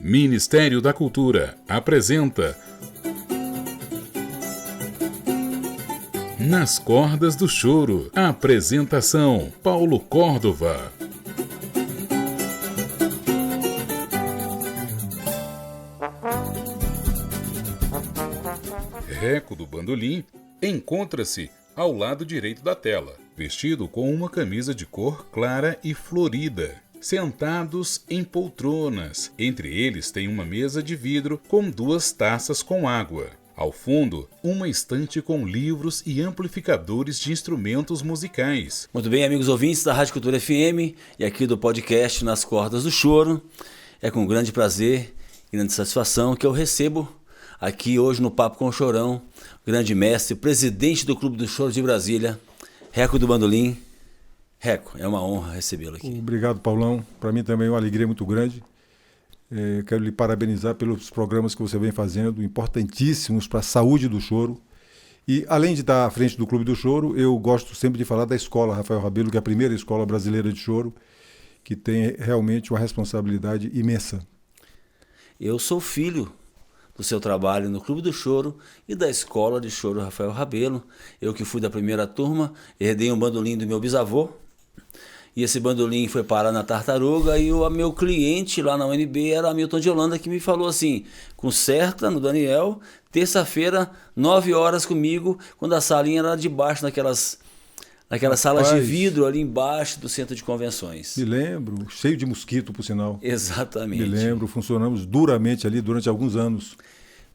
Ministério da Cultura apresenta Nas Cordas do Choro. Apresentação: Paulo Córdova. Reco do Bandolim encontra-se ao lado direito da tela, vestido com uma camisa de cor clara e florida. Sentados em poltronas. Entre eles tem uma mesa de vidro com 2 taças com água. Ao fundo, uma estante com livros e amplificadores de instrumentos musicais. Muito bem, amigos ouvintes da Rádio Cultura FM e aqui do podcast Nas Cordas do Choro. É com grande prazer e grande satisfação que eu recebo aqui hoje no Papo com o Chorão, o grande mestre, presidente do Clube do Choro de Brasília, Reco do Bandolim. Reco, é uma honra recebê-lo aqui. Obrigado, Paulão. Para mim também é uma alegria muito grande. Quero lhe parabenizar pelos programas que você vem fazendo, importantíssimos para a saúde do choro. E além de estar à frente do Clube do Choro, eu gosto sempre de falar da escola Rafael Rabelo, que é a primeira escola brasileira de choro, que tem realmente uma responsabilidade imensa. Eu sou filho do seu trabalho no Clube do Choro e da Escola de Choro Rafael Rabelo. Eu que fui da primeira turma, herdei um bandolim do meu bisavô, e esse bandolim foi parar na Tartaruga, e o meu cliente lá na UNB era Hamilton de Holanda, que me falou assim: conserta no Daniel, terça-feira, 9 horas comigo, quando a salinha era debaixo naquelas salas de vidro ali embaixo do centro de convenções. Me lembro, cheio de mosquito, por sinal. Exatamente. Me lembro, funcionamos duramente ali durante alguns anos.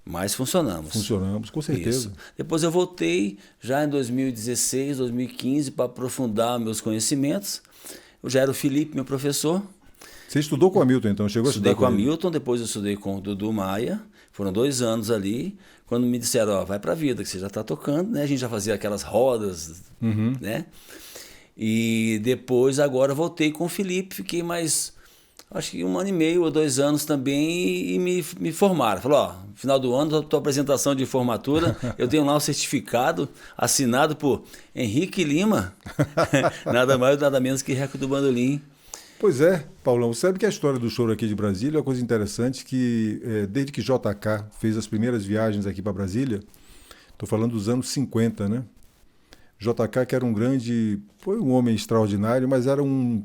Mas funcionamos. Funcionamos, com certeza. Isso. Depois eu voltei, já em 2016, 2015, para aprofundar meus conhecimentos. Eu já era o Felipe, meu professor. Você estudou com o Hamilton, então? Chegou a estudar com o Hamilton, depois eu estudei com o Dudu Maia. Foram 2 anos ali. Quando me disseram, ó, vai pra vida, que você já está tocando, né? A gente já fazia aquelas rodas, né? E depois, agora, voltei com o Felipe. Fiquei mais, acho que 1 ano e meio ou 2 anos também, e me formaram. Falou, ó, no final do ano, tua apresentação de formatura, eu tenho lá um certificado assinado por Henrique Lima, nada mais nada menos que Reco do Bandolim. Pois é, Paulão, sabe que a história do choro aqui de Brasília é uma coisa interessante, que desde que JK fez as primeiras viagens aqui para Brasília, estou falando dos anos 50, né? JK, que era foi um homem extraordinário, mas era um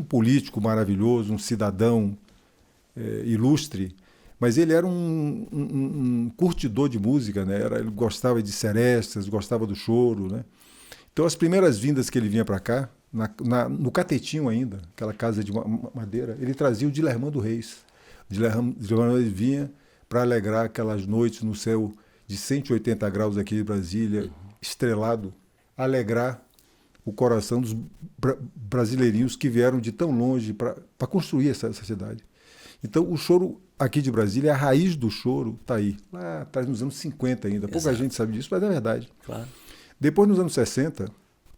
político maravilhoso, um cidadão ilustre, mas ele era um curtidor de música, né? Ele gostava de serestas, gostava do choro, né? Então as primeiras vindas que ele vinha para cá, no Catetinho ainda, aquela casa de madeira, ele trazia o Dilermando Reis. O Dilermando Reis vinha para alegrar aquelas noites no céu de 180 graus aqui de Brasília, estrelado, alegrar o coração dos brasileirinhos que vieram de tão longe para construir essa cidade. Então o choro aqui de Brasília, a raiz do choro está aí, lá atrás nos anos 50 ainda. Pouca Exato. gente sabe disso, mas é verdade. Claro. Depois, nos anos 60,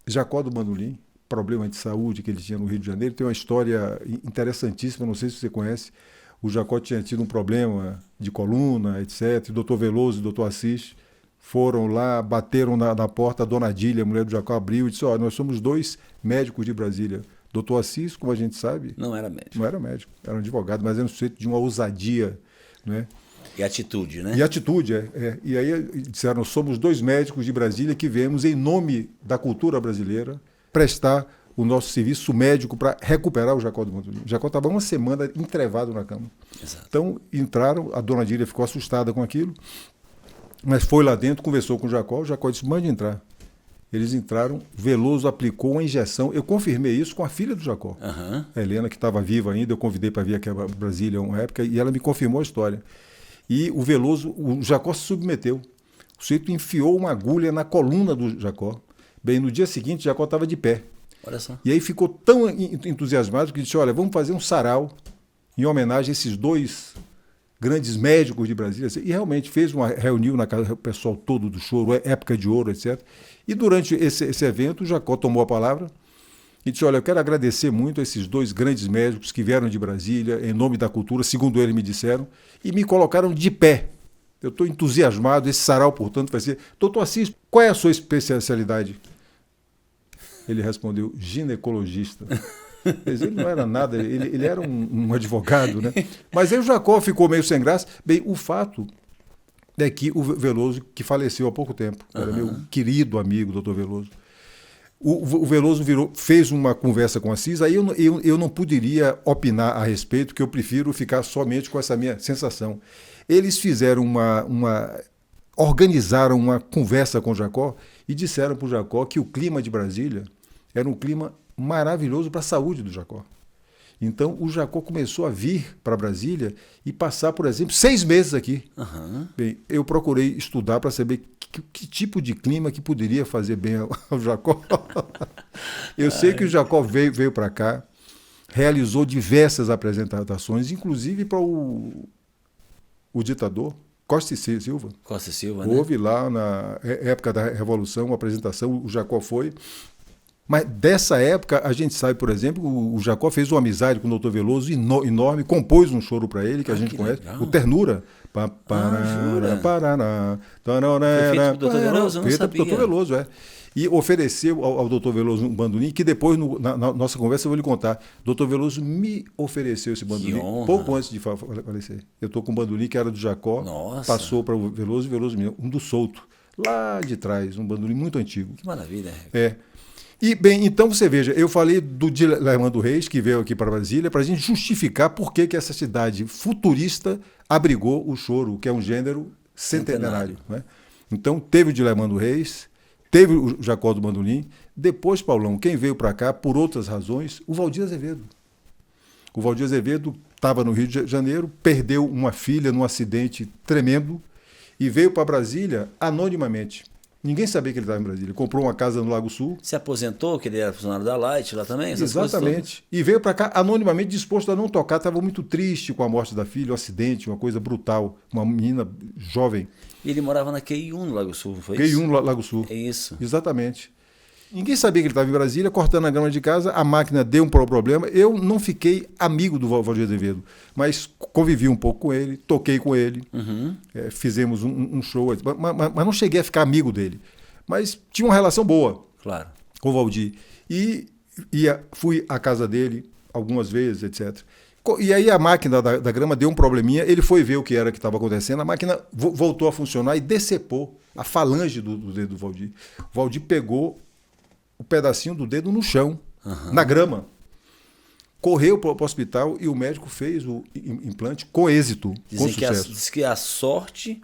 Jacó do Bandolim, problema de saúde que ele tinha no Rio de Janeiro, tem uma história interessantíssima, não sei se você conhece. O Jacó tinha tido um problema de coluna, etc. O doutor Veloso e o doutor Assis foram lá, bateram na porta, a dona Adília, a mulher do Jacó, abriu e disse: nós somos 2 médicos de Brasília. Doutor Assis, como a gente sabe... Não era médico. Não era médico, era um advogado, mas era um sujeito de uma ousadia, né? E atitude, né? E atitude, E aí disseram: somos 2 médicos de Brasília que viemos, em nome da cultura brasileira, prestar o nosso serviço médico para recuperar o Jacó do Bandolim. O Jacó estava 1 semana entrevado na cama. Exato. Então entraram, a dona Dília ficou assustada com aquilo, mas foi lá dentro, conversou com o Jacó disse: mande entrar. Eles entraram, Veloso aplicou uma injeção, eu confirmei isso com a filha do Jacó, a Helena, que estava viva ainda, eu convidei para vir aqui a Brasília uma época, e ela me confirmou a história. E o Jacó se submeteu. O sujeito enfiou uma agulha na coluna do Jacó. Bem, no dia seguinte, Jacó estava de pé. Olha só. E aí ficou tão entusiasmado que disse: olha, vamos fazer um sarau em homenagem a esses 2 grandes médicos de Brasília. E realmente reuniu na casa o pessoal todo do choro, época de ouro, etc. E durante esse evento, o Jacó tomou a palavra e disse: olha, eu quero agradecer muito a esses 2 grandes médicos que vieram de Brasília, em nome da cultura, segundo eles me disseram, e me colocaram de pé. Eu estou entusiasmado, esse sarau, portanto, vai ser... Doutor Assis, qual é a sua especialidade? Ele respondeu: ginecologista. Mas ele não era nada, ele era um advogado, né? Mas aí o Jacó ficou meio sem graça. Bem, o fato é que o Veloso, que faleceu há pouco tempo, era meu querido amigo, doutor Veloso, o Veloso fez uma conversa com o Assis, aí eu não poderia opinar a respeito, porque eu prefiro ficar somente com essa minha sensação. Eles fizeram organizaram uma conversa com o Jacó e disseram para o Jacó que o clima de Brasília era um clima maravilhoso para a saúde do Jacó. Então, o Jacó começou a vir para Brasília e passar, por exemplo, 6 meses aqui. Bem, eu procurei estudar para saber que tipo de clima que poderia fazer bem ao Jacó. Eu sei que o Jacó veio para cá, realizou diversas apresentações, inclusive para o ditador Costa e Silva. Costa e Silva, né? Houve lá na época da Revolução uma apresentação, o Jacó foi. Mas dessa época, a gente sabe, por exemplo, o Jacó fez uma amizade com o doutor Veloso enorme, compôs um choro para ele, que a gente conhece, legal. O Ternura. Jura? Foi feito pelo doutor Veloso? Eu não sabia. Doutor Veloso, é. E ofereceu ao doutor Veloso um bandolim, que depois, na nossa conversa, eu vou lhe contar. Doutor Veloso me ofereceu esse bandolim pouco antes de falecer. Eu estou com um bandolim que era do Jacó, passou para o Veloso me deu um do Souto, lá de trás, um bandolim muito antigo. Que maravilha. É. E, bem, então você veja, eu falei do Dilermando Reis, que veio aqui para Brasília, para a gente justificar por que essa cidade futurista abrigou o choro, que é um gênero centenário. Né? Então, teve o Dilermando Reis, teve o Jacó do Bandolim, depois, Paulão, quem veio para cá, por outras razões, o Valdir Azevedo. O Valdir Azevedo estava no Rio de Janeiro, perdeu uma filha num acidente tremendo e veio para Brasília anonimamente. Ninguém sabia que ele estava em Brasília. Comprou uma casa no Lago Sul. Se aposentou, que ele era funcionário da Light lá também? Exatamente. E veio para cá anonimamente, disposto a não tocar. Estava muito triste com a morte da filha, um acidente, uma coisa brutal. Uma menina jovem. E ele morava na QI1 no Lago Sul, foi isso? QI1 Lago Sul. É isso. Exatamente. Ninguém sabia que ele estava em Brasília, cortando a grama de casa. A máquina deu um problema. Eu não fiquei amigo do Valdir Azevedo, mas convivi um pouco com ele, toquei com ele, fizemos um show, mas não cheguei a ficar amigo dele. Mas tinha uma relação boa, claro, com o Valdir. E fui à casa dele algumas vezes, etc. E aí a máquina da grama deu um probleminha, ele foi ver o que era que estava acontecendo, a máquina voltou a funcionar e decepou a falange do dedo do Valdir. O Valdir pegou o pedacinho do dedo no chão, na grama. Correu para o hospital e o médico fez o implante com êxito, com sucesso. Diz que a sorte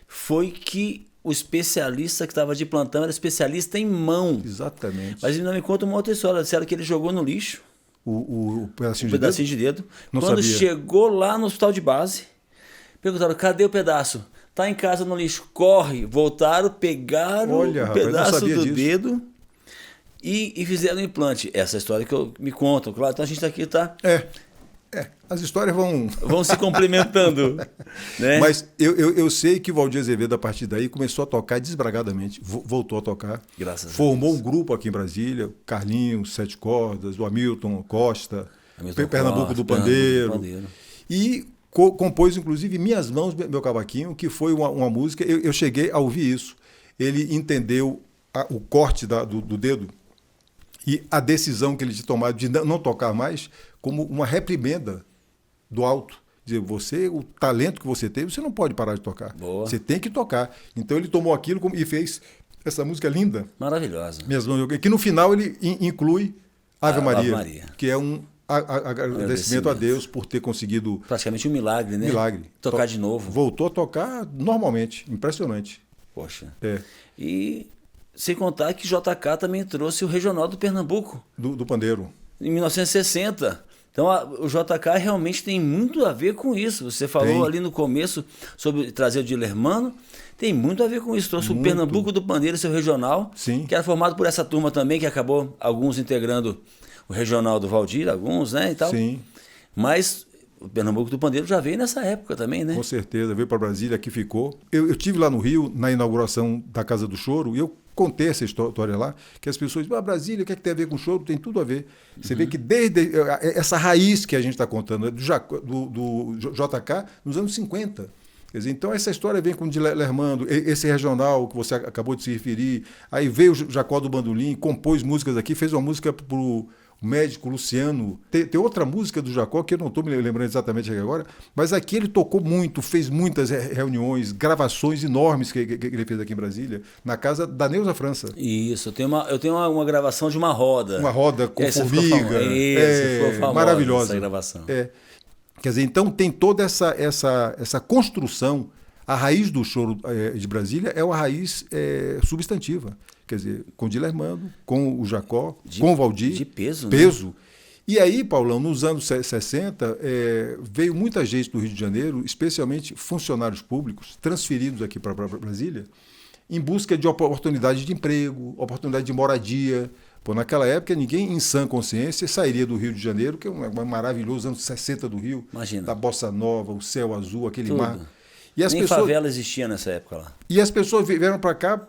foi que o especialista que estava de plantão era especialista em mão. Exatamente. Mas ele não me conta uma outra história. Disseram que ele jogou no lixo. O pedacinho de dedo. Não Quando sabia. chegou lá no hospital de base, perguntaram, cadê o pedaço? Tá em casa no lixo. Corre. Voltaram, pegaram o pedaço do dedo e fizeram o implante. Essa é a história que me contam. Claro, então a gente está aqui, tá? As histórias vão se complementando. Né? Mas eu sei que o Valdir Azevedo, a partir daí, começou a tocar desbragadamente. Voltou a tocar. Graças a Deus. Formou um grupo aqui em Brasília, Carlinhos, 7 Cordas, o Hamilton Costa, Pernambuco do Pandeiro. E compôs, inclusive, Minhas Mãos, Meu Cavaquinho, que foi uma música. Eu cheguei a ouvir isso. Ele entendeu o corte do dedo e a decisão que ele tinha tomado de não tocar mais como uma reprimenda do alto. Dizer, o talento que você teve, você não pode parar de tocar. Boa. Você tem que tocar. Então ele tomou aquilo e fez essa música linda. Maravilhosa. Que no final ele inclui Ave Maria, Maria, que é um agradecimento a Deus por ter conseguido... Praticamente um milagre, né? Milagre. Tocar de novo. Voltou a tocar normalmente. Impressionante. Poxa. E sem contar que JK também trouxe o Regional do Pernambuco. Do Pandeiro. Em 1960. Então o JK realmente tem muito a ver com isso. Você falou ali no começo sobre trazer o Dilermano. Tem muito a ver com isso. Trouxe o Pernambuco do Pandeiro, seu regional. Sim. Que era formado por essa turma também, que acabou alguns integrando o regional do Valdir, alguns, né? E tal. Sim. Mas o Pernambuco do Pandeiro já veio nessa época também, né? Com certeza. Veio para Brasília, aqui ficou. Eu estive lá no Rio, na inauguração da Casa do Choro, e eu contei essa história lá, que as pessoas dizem, Brasília, o que é que tem a ver com choro? Tem tudo a ver. Você vê que desde essa raiz que a gente está contando, do JK, nos anos 50. Quer dizer, então essa história vem com o Dilermando, esse regional que você acabou de se referir, aí veio o Jacó do Bandolim, compôs músicas aqui, fez uma música para o o médico Luciano. Tem outra música do Jacó que eu não estou me lembrando exatamente aqui agora, mas aqui ele tocou muito, fez muitas reuniões, gravações enormes que ele fez aqui em Brasília, na casa da Neuza França. Isso, eu tenho uma gravação de uma roda. Uma roda com formiga. Ficou famosa, maravilhosa. essa gravação. Quer dizer, então tem toda essa construção. A raiz do choro de Brasília é uma raiz substantiva. Quer dizer, com Dilermando, com o Jacó, com o Valdir. De peso, Peso. Né? E aí, Paulão, nos anos 60, veio muita gente do Rio de Janeiro, especialmente funcionários públicos, transferidos aqui para Brasília, em busca de oportunidade de emprego, oportunidade de moradia. Pô, naquela época, ninguém em sã consciência sairia do Rio de Janeiro, que é um maravilhoso, anos 60 do Rio. Imagina. Da Bossa Nova, o céu azul, aquele Tudo. mar. E as Nem pessoas, favela existia nessa época lá. E as pessoas vieram para cá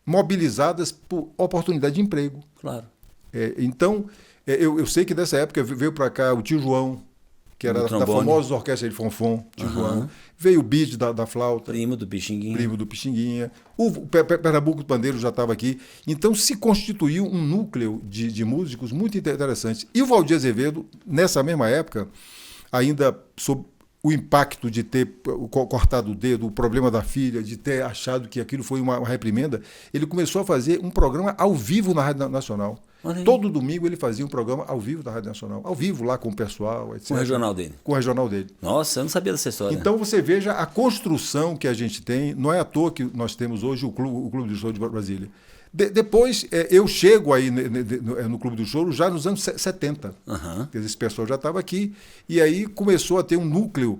mobilizadas por oportunidade de emprego. Claro. Então, eu sei que dessa época veio para cá o tio João, que era da famosa orquestra de Fonfon, tio João. Veio o Bid da flauta. Primo do Pixinguinha. Primo do Pixinguinha. O Pernambuco do Pandeiro já estava aqui. Então, se constituiu um núcleo de músicos muito interessantes. E o Valdir Azevedo, nessa mesma época, ainda sob o impacto de ter cortado o dedo, o problema da filha, de ter achado que aquilo foi uma reprimenda, ele começou a fazer um programa ao vivo na Rádio Nacional. Todo domingo ele fazia um programa ao vivo da Rádio Nacional, ao vivo lá com o pessoal, etc. Com o regional dele. Com o regional dele. Nossa, eu não sabia dessa história. Então você veja a construção que a gente tem, não é à toa que nós temos hoje o Clube do Choro de Brasília. Depois, eu chego aí no Clube do Choro já nos anos 70. Quer dizer, esse pessoal já estava aqui. E aí começou a ter um núcleo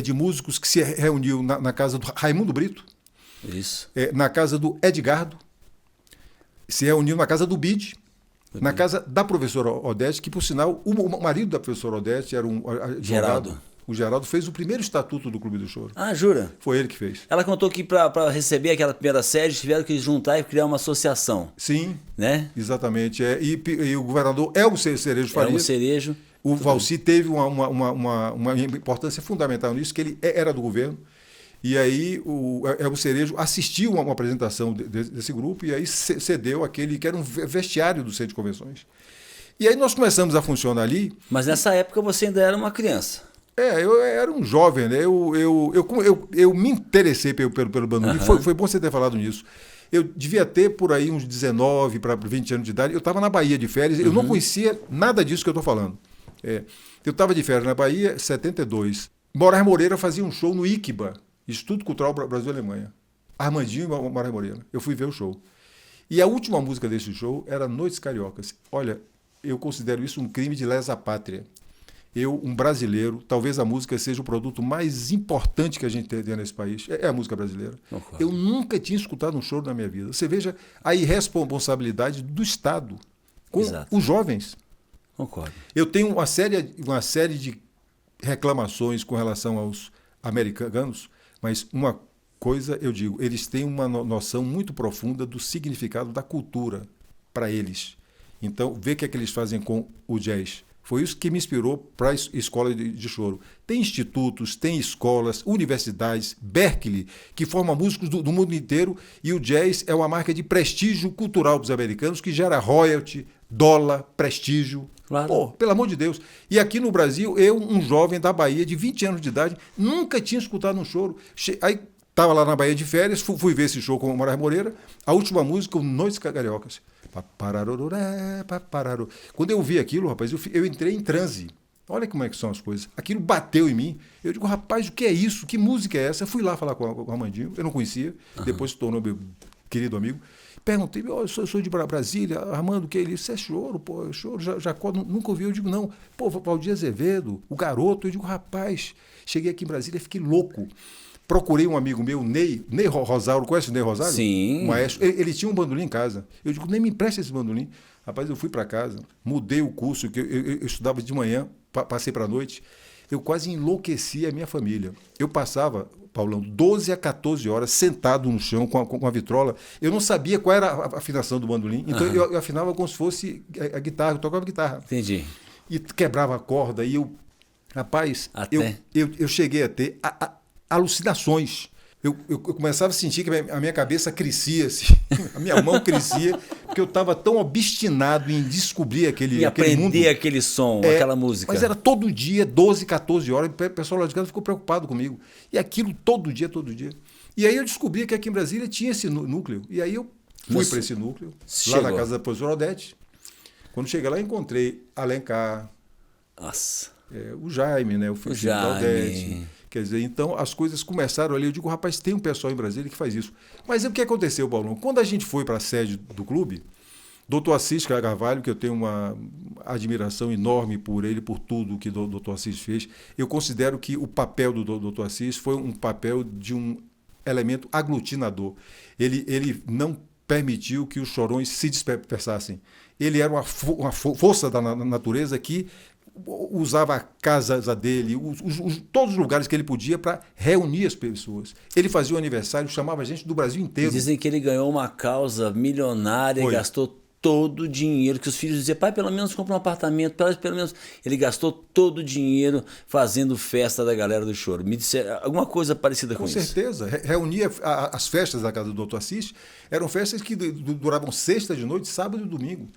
de músicos que se reuniu na casa do Raimundo Brito. Isso. Na casa do Edgardo. Se reuniu na casa do Bid. Na casa da professora Odete, que, por sinal, o marido da professora Odete era um advogado. Geraldo. O Geraldo fez o primeiro estatuto do Clube do Choro. Ah, jura? Foi ele que fez. Ela contou que para receber aquela primeira sede, tiveram que juntar e criar uma associação. Sim, né? Exatamente. E o governador Elmo Cerejo Faria. Elmo Cerejo. O Valci teve uma importância fundamental nisso, que ele era do governo. E aí o Elmo Cerejo assistiu a uma apresentação desse grupo e aí cedeu aquele que era um vestiário do Centro de Convenções. E aí nós começamos a funcionar ali. Mas nessa época você ainda era uma criança. Eu era um jovem, né? Eu me interessei pelo bandolim. Foi bom você ter falado nisso. Eu devia ter por aí uns 19 para 20 anos de idade. Eu estava na Bahia de férias. Eu não conhecia nada disso que eu estou falando. Eu estava de férias na Bahia, 72. Moraes Moreira fazia um show no ICBA, Instituto Cultural Brasil-Alemanha. Armandinho e Moraes Moreira. Eu fui ver o show. E a última música desse show era Noites Cariocas. Olha, eu considero isso um crime de lesa pátria. Eu, um brasileiro, talvez a música seja o produto mais importante que a gente tem nesse país. É a música brasileira. Concordo. Eu nunca tinha escutado um choro na minha vida. Você veja a irresponsabilidade do Estado com os jovens. Concordo. Eu tenho uma série de reclamações com relação aos americanos, mas uma coisa eu digo, eles têm uma noção muito profunda do significado da cultura para eles. Então, vê o que é que eles fazem com o jazz. Foi isso que me inspirou para a escola de choro. Tem institutos, tem escolas, universidades, Berkeley, que forma músicos do mundo inteiro, e o jazz é uma marca de prestígio cultural para os americanos, que gera royalty, dólar, prestígio. Claro. Pô, pelo amor de Deus. E aqui no Brasil, eu, um jovem da Bahia, de 20 anos de idade, nunca tinha escutado um choro. Aí estava lá na Bahia de férias, fui ver esse show com o Moraes Moreira, a última música, Noites Cariocas. Quando eu vi aquilo, rapaz, eu entrei em transe. Olha como é que são as coisas. Aquilo bateu em mim. Eu digo, rapaz, o que é isso? Que música é essa? Eu fui lá falar com o Armandinho, eu não conhecia, depois se tornou meu querido amigo. Perguntei, eu sou de Brasília, Armando, o que é isso? Isso é choro, pô, eu choro, Jacó, nunca ouvi. Eu digo, não, pô, Valdir Azevedo, o garoto. Eu digo, rapaz, cheguei aqui em Brasília e fiquei louco. Procurei um amigo meu, Ney Rosário, conhece o Ney Rosário? Sim. Um maestro. Ele tinha um bandolim em casa. Eu digo, nem me empresta esse bandolim. Rapaz, eu fui para casa, mudei o curso, que eu estudava de manhã, passei para a noite. Eu quase enlouqueci a minha família. Eu passava, Paulão, 12 a 14 horas sentado no chão com a vitrola. Eu não sabia qual era a afinação do bandolim, então eu afinava como se fosse a guitarra, eu tocava guitarra. Entendi. E quebrava a corda, e eu... Rapaz, eu cheguei a ter... alucinações. Eu começava a sentir que a minha cabeça crescia, assim, a minha mão crescia, Porque eu estava tão obstinado em descobrir E aquele aprender mundo. aquele som, aquela música. Mas era todo dia, 12, 14 horas, o pessoal lá de casa ficou preocupado comigo. E aquilo todo dia, todo dia. E aí eu descobri que aqui em Brasília tinha esse núcleo. E aí eu fui para esse núcleo, Chegou. lá na casa da professora Odete. Quando cheguei lá, encontrei Alencar, Nossa. o Jaime, né? O filho da Odete. Quer dizer, então as coisas começaram ali. Eu digo, rapaz, tem um pessoal em Brasília que faz isso. Mas o que aconteceu, Paulão? Quando a gente foi para a sede do clube, Dr. Assis Carvalho, que eu tenho uma admiração enorme por ele, por tudo que o Dr. Assis fez, eu considero que o papel do Dr. Assis foi um papel de um elemento aglutinador. Ele não permitiu que os chorões se dispersassem. Ele era uma força da natureza que usava a casa dele, todos os lugares que ele podia para reunir as pessoas. Ele fazia o aniversário, chamava a gente do Brasil inteiro. Dizem que ele ganhou uma causa milionária e gastou todo o dinheiro, que os filhos diziam, pai, pelo menos compra um apartamento, pelo menos. Ele gastou todo o dinheiro fazendo festa da galera do choro. Me disseram alguma coisa parecida com isso. Com certeza. Reunia as festas da casa do Dr. Assis, eram festas que duravam sexta de noite, sábado e domingo.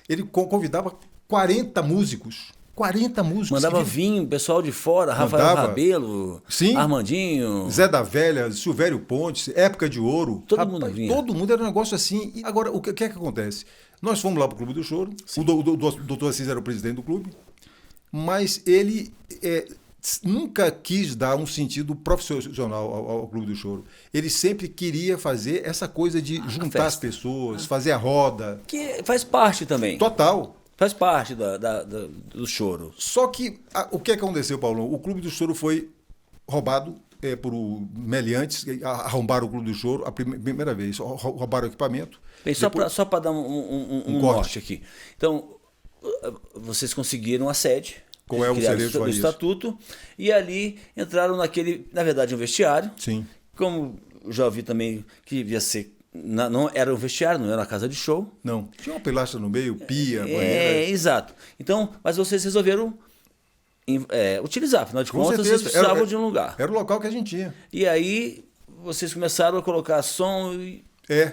Ele convidava 40 músicos. 40 músicos. Mandava vinho, pessoal de fora, Rafael Rabelo, sim, Armandinho, Zé da Velha, Silvério Pontes, Época de Ouro. Todo mundo vinha. Todo mundo era um negócio assim. E agora, o que é que acontece? Nós fomos lá para o Clube do Choro, sim. O doutor Assis era o presidente do clube, mas ele nunca quis dar um sentido profissional ao Clube do Choro. Ele sempre queria fazer essa coisa de juntar as pessoas, fazer a roda. Que faz parte também. Total. Faz parte do choro. Só que o que aconteceu, Paulão? O Clube do Choro foi roubado por meliantes, arrombaram o Clube do Choro a primeira vez, roubaram o equipamento. Bem, só para dar um norte aqui. Então, vocês conseguiram a sede, com o Cerejo do estatuto, e ali entraram naquele, na verdade, um vestiário. Sim. Como já ouvi também que devia ser. Não era um vestiário, não era uma casa de show. Não. Tinha uma pilastra no meio, pia, banheira. Exato. Então, mas vocês resolveram utilizar, afinal de contas, vocês precisavam de um lugar. Era o local que a gente tinha. E aí, vocês começaram a colocar som e...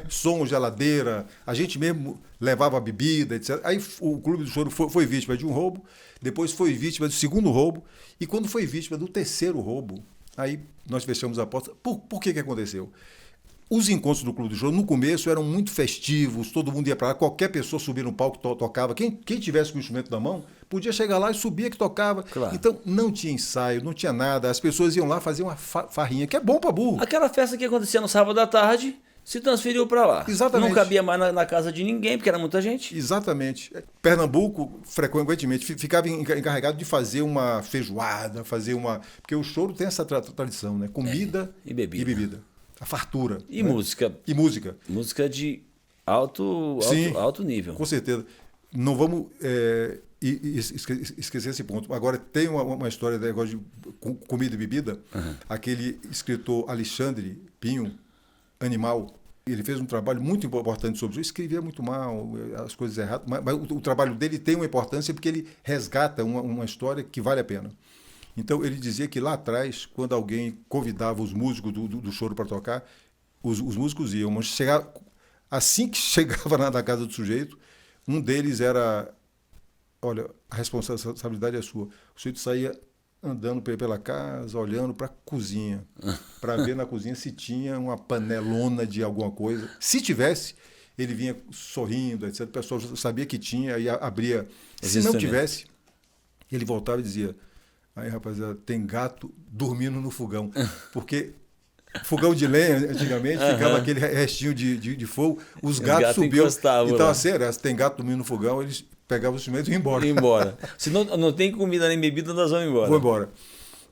som, geladeira, a gente mesmo levava bebida, etc. Aí o Clube do Choro foi vítima de um roubo, depois foi vítima do segundo roubo, e quando foi vítima do terceiro roubo, aí nós fechamos a porta. Por que aconteceu? Os encontros do Clube do Choro, no começo, eram muito festivos, todo mundo ia para lá, qualquer pessoa subia no palco, tocava. Quem tivesse com o instrumento na mão, podia chegar lá e subia que tocava. Claro. Então, não tinha ensaio, não tinha nada, as pessoas iam lá fazer uma farrinha, que é bom para burro. Aquela festa que acontecia no sábado à tarde se transferiu para lá. Exatamente. Não cabia mais na casa de ninguém, porque era muita gente. Exatamente. Pernambuco, frequentemente, ficava encarregado de fazer uma feijoada, porque o choro tem essa tradição, né? Comida e bebida. A fartura. E música. E música. Música de alto nível. Com certeza. Não vamos esquecer esse ponto. Agora, tem uma história de negócio de comida e bebida. Uhum. Aquele escritor Alexandre Pinho, Animal, ele fez um trabalho muito importante sobre isso. Escrevia muito mal, as coisas erradas, mas o trabalho dele tem uma importância porque ele resgata uma história que vale a pena. Então, ele dizia que lá atrás, quando alguém convidava os músicos do choro para tocar, os músicos iam, mas assim que chegava na casa do sujeito, um deles era, olha, a responsabilidade é sua. O sujeito saía andando pela casa, olhando para a cozinha, para ver na cozinha se tinha uma panelona de alguma coisa. Se tivesse, ele vinha sorrindo, etc. O pessoal sabia que tinha e abria. Se não tivesse, ele voltava e dizia... Aí, rapaziada, tem gato dormindo no fogão. Porque fogão de lenha, antigamente, ficava aquele restinho de fogo, os gatos subiam. Então, sério, tem gato dormindo no fogão, eles pegavam os instrumentos e iam embora. Se não tem comida nem bebida, nós vamos embora. Vou embora.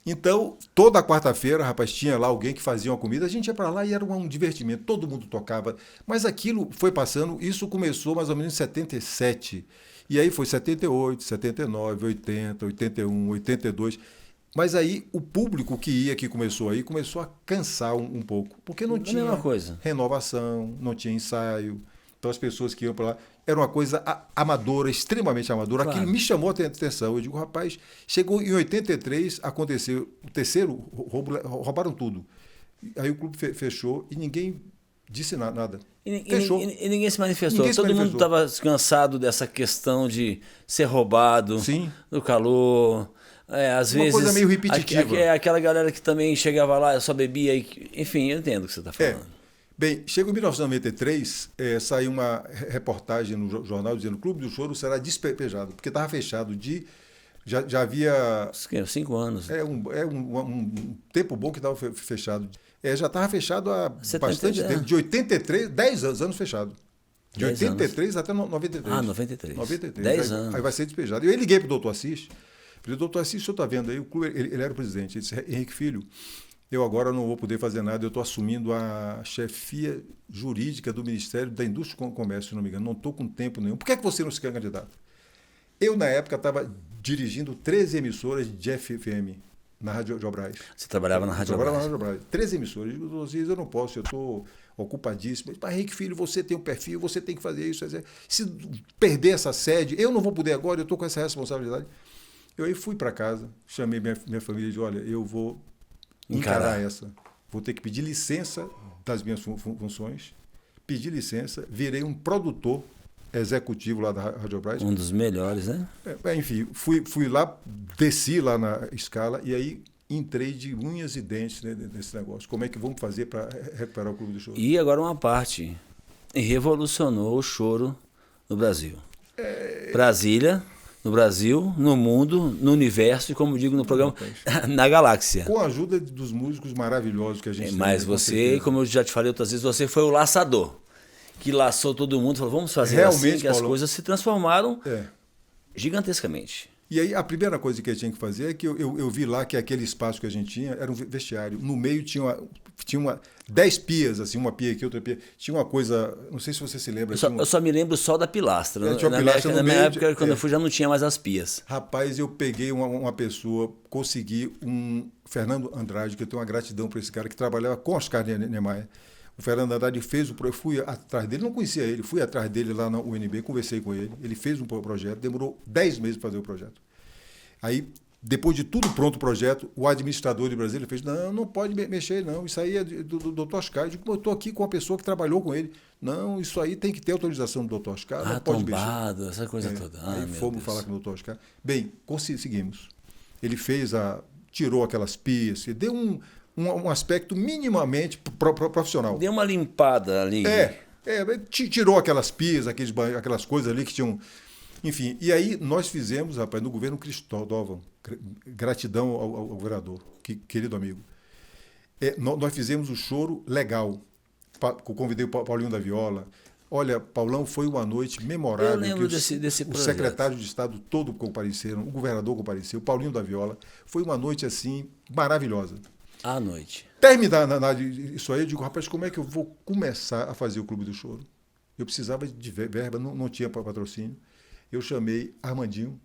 Então, toda quarta-feira, rapaz, tinha lá alguém que fazia uma comida, a gente ia para lá e era um divertimento, todo mundo tocava. Mas aquilo foi passando, isso começou mais ou menos em 77. E aí foi 78, 79, 80, 81, 82. Mas aí o público que começou a cansar um pouco. Porque não tinha renovação, não tinha ensaio. Então as pessoas que iam para lá, era uma coisa amadora, extremamente amadora. Claro. Aquilo me chamou a atenção. Eu digo, rapaz, chegou em 83, aconteceu o terceiro roubo, roubaram tudo. Aí o clube fechou e ninguém Disse nada. Fechou. E ninguém se manifestou. Ninguém se Todo mundo manifestou. estava cansado dessa questão de ser roubado, Sim. do calor. Às Uma vezes. coisa meio repetitiva. Aquela galera que também chegava lá, só bebia. Enfim, eu entendo o que você está falando. Bem, chegou em 1993, saiu uma reportagem no jornal dizendo que o Clube do Choro será despejado, porque estava fechado já havia... 5 anos. Um tempo bom que estava fechado. Já estava fechado há 70, bastante tempo, de 83, 10 anos fechado. De 10 83 até 93. 93. 93. 10 anos. Aí vai ser despejado. Eu liguei para o doutor Assis. Falei, doutor Assis, o senhor está vendo aí, o clube, ele era o presidente. Ele disse, Henrique Filho, eu agora não vou poder fazer nada, eu estou assumindo a chefia jurídica do Ministério da Indústria e Comércio, se não me engano, não estou com tempo nenhum. Por que você não se quer candidato? Eu, na época, estava dirigindo 13 emissoras de FM na Rádio Jobrais. Você trabalhava na Rádio Jobrais? Jobrais? Trabalhava na Rádio Jobrais. 13 emissoras. Eu digo, doutor Assis, eu não posso, eu estou ocupadíssimo. Mas, Henrique Filho, você tem um perfil, você tem que fazer isso. Se perder essa sede, eu não vou poder agora, eu estou com essa responsabilidade. Eu aí fui para casa, chamei minha família e disse, olha, eu vou encarar essa. Vou ter que pedir licença das minhas funções, pedir licença, virei um produtor executivo lá da Rádio Jobrais. Um dos melhores, né? Enfim, fui lá, desci lá na escala e aí entrei de unhas e dentes, né, nesse negócio. Como é que vamos fazer para recuperar o Clube do Choro? E agora uma parte. Revolucionou o choro no Brasil. Brasília, no Brasil, no mundo, no universo e, como digo no programa, na galáxia. Com a ajuda dos músicos maravilhosos que a gente tem. Mas você, como eu já te falei outras vezes, você foi o laçador. Que laçou todo mundo, falou, vamos fazer realmente, assim, que as coisas se transformaram gigantescamente. E aí a primeira coisa que eu tinha que fazer é que eu vi lá que aquele espaço que a gente tinha era um vestiário. No meio tinha 10 pias, assim, uma pia aqui, outra pia. Tinha uma coisa, não sei se você se lembra. Eu só me lembro só da pilastra. Tinha uma pilastra na minha época, quando eu fui, já não tinha mais as pias. Rapaz, eu peguei uma pessoa, consegui um Fernando Andrade, que eu tenho uma gratidão para esse cara, que trabalhava com Oscar Niemeyer. O Fernando Andrade fez o projeto, fui atrás dele, não conhecia ele, fui atrás dele lá na UNB, conversei com ele, ele fez um projeto, demorou 10 meses para fazer o projeto. Aí, depois de tudo pronto o projeto, o administrador de Brasília fez, não pode mexer não, isso aí é do Dr. Oscar. Eu digo, eu estou aqui com uma pessoa que trabalhou com ele. Não, isso aí tem que ter autorização do Dr. Oscar, não pode mexer. Essa coisa toda. Aí fomos falar com o Dr. Oscar. Bem, conseguimos. Ele tirou aquelas pias, deu um aspecto minimamente profissional. Deu uma limpada ali. Tirou aquelas pias, aquelas coisas ali que tinham... Enfim, e aí nós fizemos, rapaz, no governo Cristóvão, gratidão ao governador, querido amigo, nós fizemos o choro legal. Convidei o Paulinho da Viola. Olha, Paulão, foi uma noite memorável. Eu lembro que desse o projeto. secretário de Estado todo compareceram, o governador compareceu, o Paulinho da Viola. Foi uma noite, assim, maravilhosa. À noite. Terminar isso aí, eu digo, rapaz, como é que eu vou começar a fazer o Clube do Choro? Eu precisava de verba, não tinha patrocínio. Eu chamei Armandinho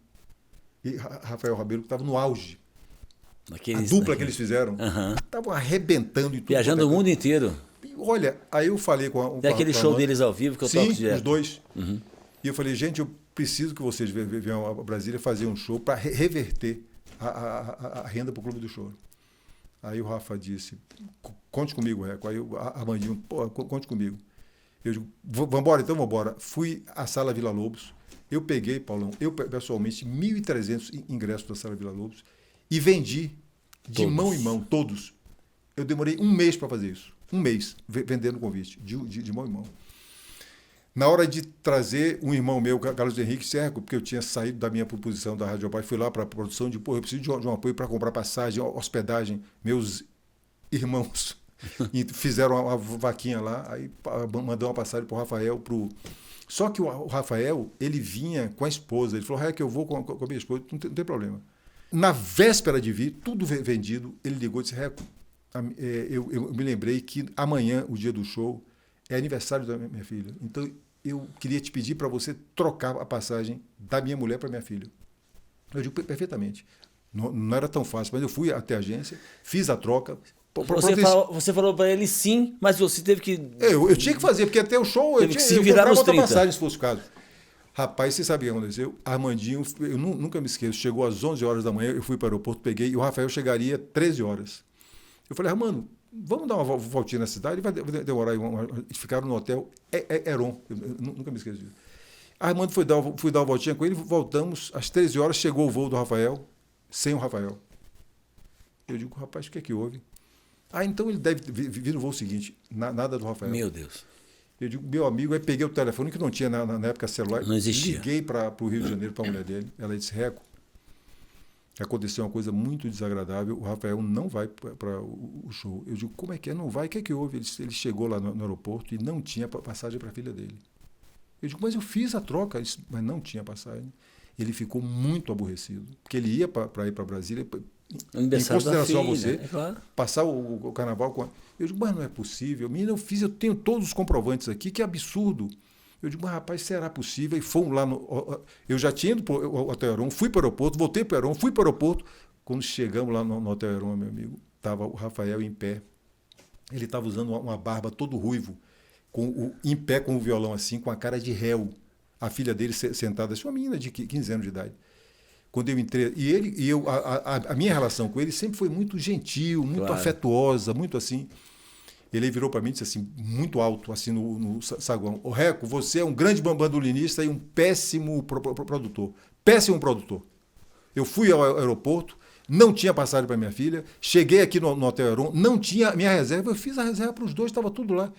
e Rafael Rabelo, que estavam no auge. A dupla que eles fizeram. Estavam arrebentando em tudo. Viajando o mundo inteiro. E olha, aí eu falei com Tem aquele show deles ao vivo que eu toco direto. Os dois. E eu falei, gente, eu preciso que vocês venham a Brasília fazer um show para reverter a renda para o Clube do Choro. Aí o Rafa disse, conte comigo, Reco. Aí o Armandinho, conte comigo. Eu digo, vamos embora então, vamos embora. Fui à Sala Vila Lobos. Eu peguei, Paulão, pessoalmente, 1.300 ingressos da Sala Vila Lobos e vendi de mão em mão, todos. Eu demorei um mês para fazer isso. Um mês, vendendo convite, de mão em mão. Na hora de trazer um irmão meu, Carlos Henrique Serco, porque eu tinha saído da minha proposição da Rádio Jobrais, fui lá para a produção de, eu preciso de um apoio para comprar passagem, hospedagem. Meus irmãos fizeram uma vaquinha lá, aí mandou uma passagem para o Rafael, Só que o Rafael, ele vinha com a esposa. Ele falou, que eu vou com a minha esposa, não tem problema. Na véspera de vir, tudo vendido, ele ligou e disse, Reco, eu me lembrei que amanhã, o dia do show, é aniversário da minha filha. Então, eu queria te pedir para você trocar a passagem da minha mulher para minha filha. Eu digo, perfeitamente. Não era tão fácil, mas eu fui até a agência, fiz a troca. Você falou para ele sim, mas você teve que... Eu tinha que fazer, porque até o show eu tinha que virar nos 30. Passagem, se fosse o caso. Rapaz, você sabe o que aconteceu? Armandinho, eu nunca me esqueço, chegou às 11 horas da manhã, eu fui para o aeroporto, peguei, e o Rafael chegaria às 13 horas. Eu falei, Armando, vamos dar uma voltinha na cidade, vai demorar aí. Ficaram no hotel Heron, eu nunca me esqueci disso. Armando fui dar uma voltinha com ele, voltamos, às 13 horas chegou o voo do Rafael, sem o Rafael. Eu digo, rapaz, o que é que houve? Então ele deve vir no voo seguinte, nada do Rafael. Meu Deus. Eu digo, meu amigo, aí peguei o telefone, que não tinha na época celular. Não existia. Liguei para o Rio de Janeiro, para a mulher dele. Ela disse, Reco, aconteceu uma coisa muito desagradável, o Rafael não vai para o show. Eu digo, como é que é? Não vai? O que é que houve? Ele chegou lá no aeroporto e não tinha passagem para a filha dele. Eu digo, mas eu fiz a troca. Ele disse, mas não tinha passagem. Ele ficou muito aborrecido, porque ele ia para ir para Brasília, em consideração a você, claro. Passar o carnaval com... Eu digo, mas não é possível. Menina, eu tenho todos os comprovantes aqui, que absurdo. Eu digo, mas rapaz, será possível? E fomos lá eu já tinha ido para o Hotel Heron, fui para o aeroporto, voltei para o Heron, fui para o aeroporto. Quando chegamos lá no Hotel Heron, meu amigo, estava o Rafael em pé. Ele estava usando uma barba todo ruivo, em pé com o violão assim, com a cara de réu. A filha dele sentada, assim, uma menina de 15 anos de idade. Quando eu entrei, a minha relação com ele sempre foi muito gentil, muito claro. Afetuosa, muito assim. Ele virou para mim e disse assim, muito alto, assim, no saguão: Ô Reco, você é um grande bandolinista e um péssimo produtor. Péssimo produtor. Eu fui ao aeroporto, não tinha passagem para minha filha, cheguei aqui no Hotel Heron, não tinha minha reserva, eu fiz a reserva para os dois, estava tudo lá.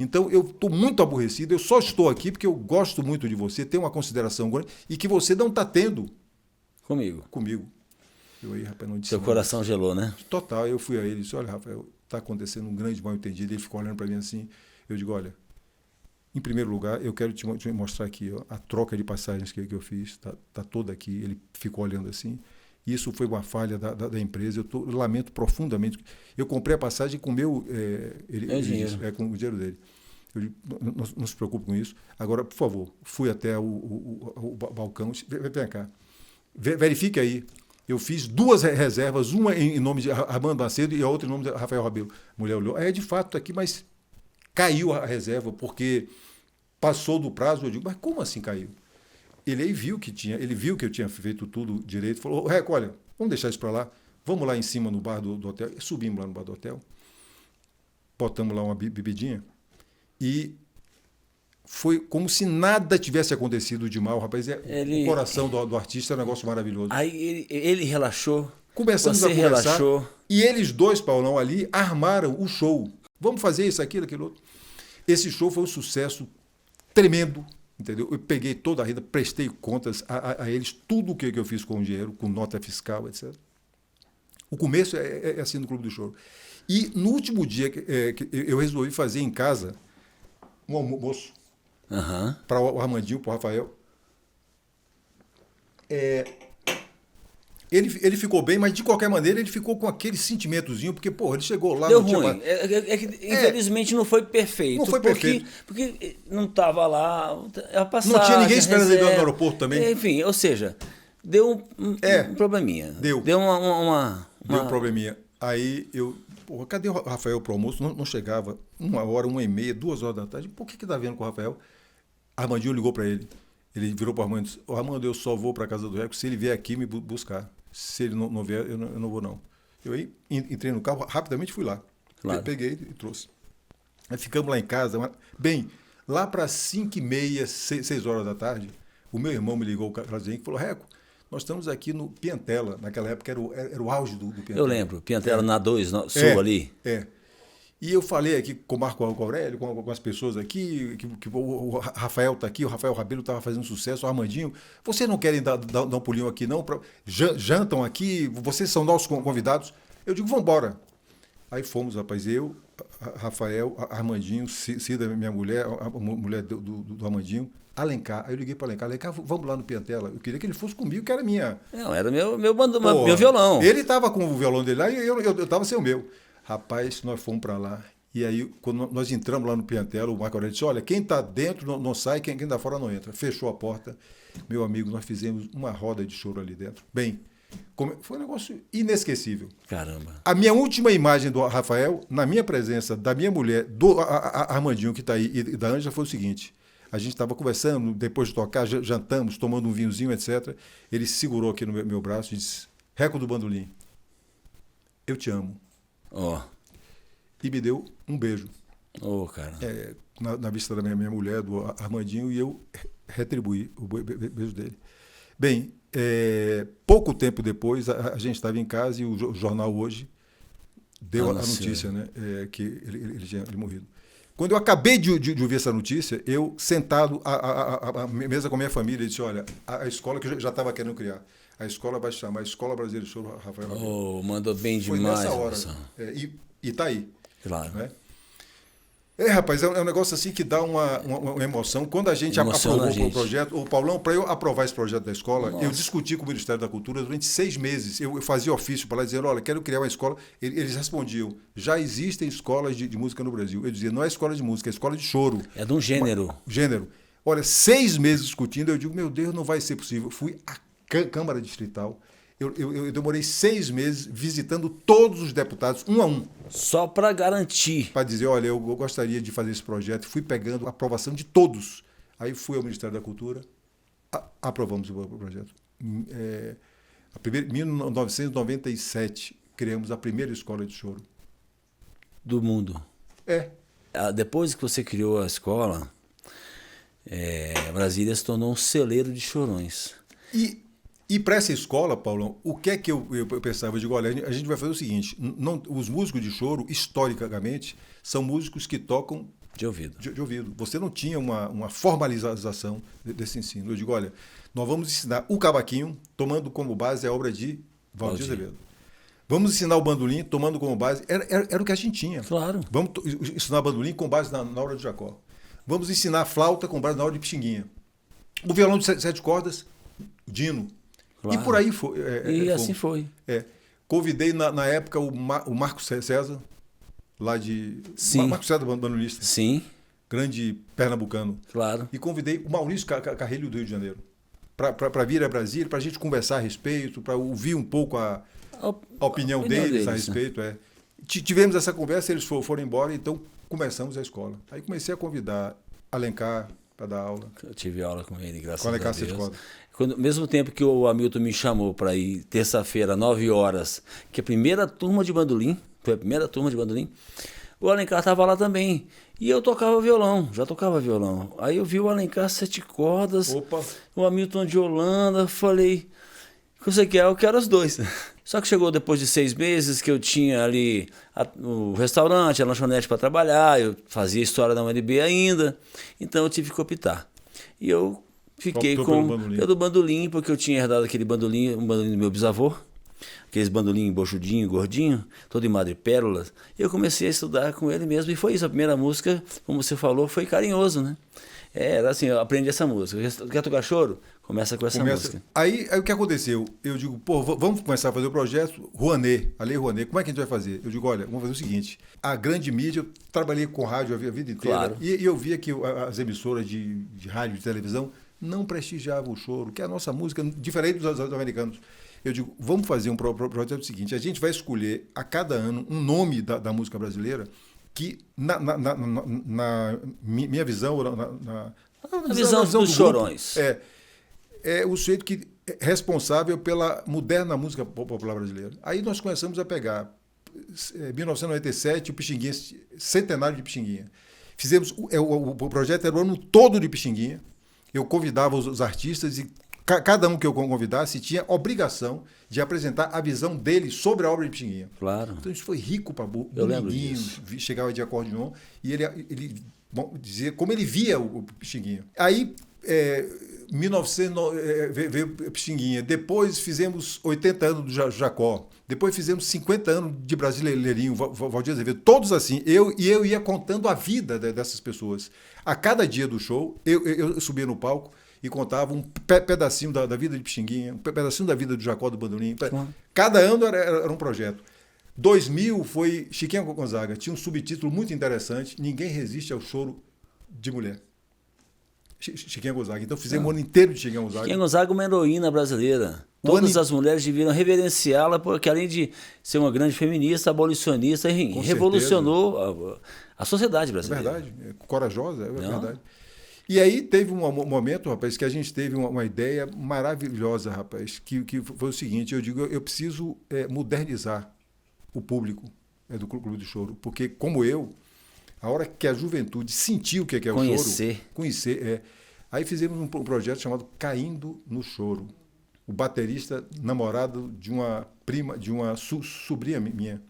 Então, eu estou muito aborrecido, eu só estou aqui porque eu gosto muito de você, tenho uma consideração grande e que você não está tendo comigo. Eu aí, rapaz, não disse. Seu coração gelou, né? Total, eu fui a ele e disse, olha, Rafael, está acontecendo um grande mal-entendido. Ele ficou olhando para mim assim, eu digo, olha, em primeiro lugar, eu quero te mostrar aqui, ó, a troca de passagens que eu fiz, está toda aqui. Ele ficou olhando assim. Isso foi uma falha da empresa, eu lamento profundamente. Eu comprei a passagem com o meu... dinheiro. Com o dinheiro dele. Eu digo, não se preocupe com isso. Agora, por favor, fui até o balcão, vem cá, verifique aí. Eu fiz 2 reservas, uma em nome de Armando Macedo e a outra em nome de Rafael Rabelo. A mulher olhou, de fato, está aqui, mas caiu a reserva, porque passou do prazo. Eu digo, mas como assim caiu? Ele viu que eu tinha feito tudo direito, falou, Reco, olha, vamos deixar isso para lá, vamos lá em cima no bar do hotel. Subimos lá no bar do hotel, botamos lá uma bebidinha e foi como se nada tivesse acontecido de mal. Rapaz, o coração do artista é um negócio maravilhoso. Aí ele relaxou, começamos a conversar, relaxou. E eles dois, Paulão, ali, armaram o show. Vamos fazer isso, aquilo, aquilo outro. Esse show foi um sucesso tremendo, entendeu? Eu peguei toda a renda, prestei contas a eles, tudo o que eu fiz com o dinheiro, com nota fiscal, etc. O começo é assim no Clube do Choro. E no último dia que eu resolvi fazer em casa um almoço para o Armandinho, para o Rafael. Ele ficou bem, mas de qualquer maneira ele ficou com aquele sentimentozinho, porque, porra, ele chegou lá... Deu ruim. Infelizmente não foi perfeito. Não foi perfeito. Porque não estava lá, a passagem, não tinha ninguém esperando ele no aeroporto também. Enfim, ou seja, deu um probleminha. Deu um probleminha. Aí porra, cadê o Rafael pro almoço? Não chegava. 1h, 1h30, 2h da tarde. Por que tá vendo com o Rafael? Armandinho ligou para ele. Ele virou para o Armando e disse, Armando, eu só vou para a casa do Reco se ele vier aqui me buscar. Se ele não vier, eu não vou não. Eu aí entrei no carro, rapidamente fui lá. Claro. Peguei e trouxe. Aí ficamos lá em casa. Bem, lá para 5h30, 6h da tarde, o meu irmão me ligou, o Carlazinho, e falou, Reco, nós estamos aqui no Piantella. Naquela época era o auge do Piantella. Eu lembro, Piantella na 2, sul ali. E eu falei aqui com o Marco Aurélio, com as pessoas aqui, que o Rafael está aqui, o Rafael Rabelo estava fazendo sucesso, o Armandinho. Vocês não querem dar um pulinho aqui, não? Jantam aqui, vocês são nossos convidados. Eu digo, vamos embora. Aí fomos, rapaz, eu, Rafael, Armandinho, Cida, minha mulher, a mulher do Armandinho, Alencar. Aí eu liguei para Alencar, vamos lá no Piantella. Eu queria que ele fosse comigo, que era minha... Não, era meu violão. Ele estava com o violão dele lá e eu estava sem o meu. Rapaz, nós fomos para lá. E aí, quando nós entramos lá no Piantella, o Marco Aurélio disse, olha, quem está dentro não sai, quem está fora não entra. Fechou a porta. Meu amigo, nós fizemos uma roda de choro ali dentro. Bem, foi um negócio inesquecível. Caramba. A minha última imagem do Rafael, na minha presença, da minha mulher, do Armandinho, que está aí, e da Ângela, foi o seguinte. A gente estava conversando, depois de tocar, jantamos, tomando um vinhozinho, etc. Ele se segurou aqui no meu braço e disse, Reco do Bandolim, eu te amo. e me deu um beijo. Ô, cara. Na vista da minha mulher, do Armandinho, e eu retribuí o beijo dele. Bem, pouco tempo depois, a gente estava em casa e o jornal Hoje deu a notícia, né, que ele tinha morrido. Quando eu acabei de ouvir essa notícia, eu, sentado à mesa com a minha família, disse, olha, a escola que eu já estava querendo criar, a escola vai se chamar Escola Brasileira de Choro Rafael Rabelo. Oh, mandou bem Foi demais. nessa hora. E está aí. Claro. Né? Rapaz, é um negócio assim que dá uma emoção. Quando a gente aprovou o projeto, o Paulão, para eu aprovar esse projeto da escola, eu discuti com o Ministério da Cultura durante 6 meses. Eu fazia ofício para lá dizendo, olha, quero criar uma escola. Eles respondiam, já existem escolas de música no Brasil. Eu dizia, não é escola de música, é escola de choro. É de um gênero. Gênero. Olha, 6 meses discutindo, eu digo, meu Deus, não vai ser possível. Fui à Câmara Distrital. Eu demorei 6 meses visitando todos os deputados, um a um. Só para garantir. Para dizer, olha, eu gostaria de fazer esse projeto. Fui pegando a aprovação de todos. Aí fui ao Ministério da Cultura, aprovamos o projeto. Em 1997, criamos a primeira escola de choro. Do mundo. Depois que você criou a escola, Brasília se tornou um celeiro de chorões. E para essa escola, Paulão, o que é que eu pensava? Eu digo, olha, a gente vai fazer o seguinte, os músicos de choro, historicamente, são músicos que tocam de ouvido. De ouvido. Você não tinha uma formalização desse ensino. Eu digo, olha, nós vamos ensinar o cavaquinho, tomando como base a obra de Valdir Azevedo. Vamos ensinar o bandolim, tomando como base... Era o que a gente tinha. Claro. Vamos ensinar o bandolim com base na obra de Jacó. Vamos ensinar a flauta com base na obra de Pixinguinha. O violão de 7 cordas, Dino. Claro. E por aí foi. Assim foi. Convidei na época o Marcos César, lá de... Sim. Marcos César, bandolista. Sim. Grande pernambucano. Claro. E convidei o Maurício Carrilho do Rio de Janeiro para vir a Brasília, para a gente conversar a respeito, para ouvir um pouco a opinião deles a respeito. Tivemos essa conversa, eles foram embora, então começamos a escola. Aí comecei a convidar Alencar para dar aula. Eu tive aula com ele, graças a Deus. Mesmo tempo que o Hamilton me chamou para ir terça-feira, 9 horas, que a primeira turma de bandolim, foi a primeira turma de bandolim, o Alencar estava lá também. E eu tocava violão, já tocava violão. Aí eu vi o Alencar 7 cordas, o Hamilton de Holanda, falei, o que você quer? Eu quero os dois. Só que chegou depois de 6 meses que eu tinha ali o restaurante, a lanchonete para trabalhar, eu fazia história da UNB ainda, então eu tive que optar. E eu fiquei pelo bandolim, porque eu tinha herdado aquele bandolim, um bandolim do meu bisavô, aqueles bandolim bochudinho, gordinho, todo em madrepérolas. E eu comecei a estudar com ele mesmo, e foi isso. A primeira música, como você falou, foi Carinhoso, né? Era assim, eu aprendi essa música. Quer tocar choro? Começa com essa música. Aí o que aconteceu? Eu digo, vamos começar a fazer o projeto Rouanet, a Lei Rouanet. Como é que a gente vai fazer? Eu digo, olha, vamos fazer o seguinte. A grande mídia, eu trabalhei com rádio a vida inteira. Claro. E eu via que as emissoras de rádio e de televisão não prestigiavam o choro, que é a nossa música, diferente dos americanos. Eu digo, vamos fazer um projeto seguinte. A gente vai escolher a cada ano um nome da música brasileira que, na minha visão, na visão dos chorões. É o sujeito que é responsável pela moderna música popular brasileira. Aí nós começamos a pegar 1997, o Pixinguinha, centenário de Pixinguinha. Fizemos o projeto era o ano todo de Pixinguinha. Eu convidava os artistas e cada um que eu convidasse tinha obrigação de apresentar a visão dele sobre a obra de Pixinguinha. Claro. Então isso foi rico para o Dominguinho, chegava de acordeon e ele dizia como ele via o Pixinguinha. Aí 1900 veio Pixinguinha, depois fizemos 80 anos do Jacó, depois fizemos 50 anos de Brasileirinho, Valdir Azevedo, todos assim. Eu ia contando a vida dessas pessoas. A cada dia do show, eu subia no palco e contava um pedacinho da vida de Pixinguinha, um pedacinho da vida do Jacó do Bandolim. Cada ano era um projeto. 2000 foi Chiquinha Gonzaga, tinha um subtítulo muito interessante, Ninguém Resiste ao Choro de Mulher. Chiquinha Gonzaga. Então fizemos o ano inteiro de Chiquinha Gonzaga. Chiquinha Gonzaga é uma heroína brasileira. Todas as mulheres deviam reverenciá-la, porque além de ser uma grande feminista, abolicionista, revolucionou a sociedade brasileira. É verdade, corajosa, é verdade. E aí teve um momento, rapaz, que a gente teve uma ideia maravilhosa, rapaz, que foi o seguinte, eu digo, eu preciso modernizar o público. é do Clube do Choro, porque, como eu, a hora que a juventude sentiu o que é o choro, conhecer, aí fizemos um projeto chamado Caindo no Choro. O baterista, namorado de uma prima, de uma sobrinha minha.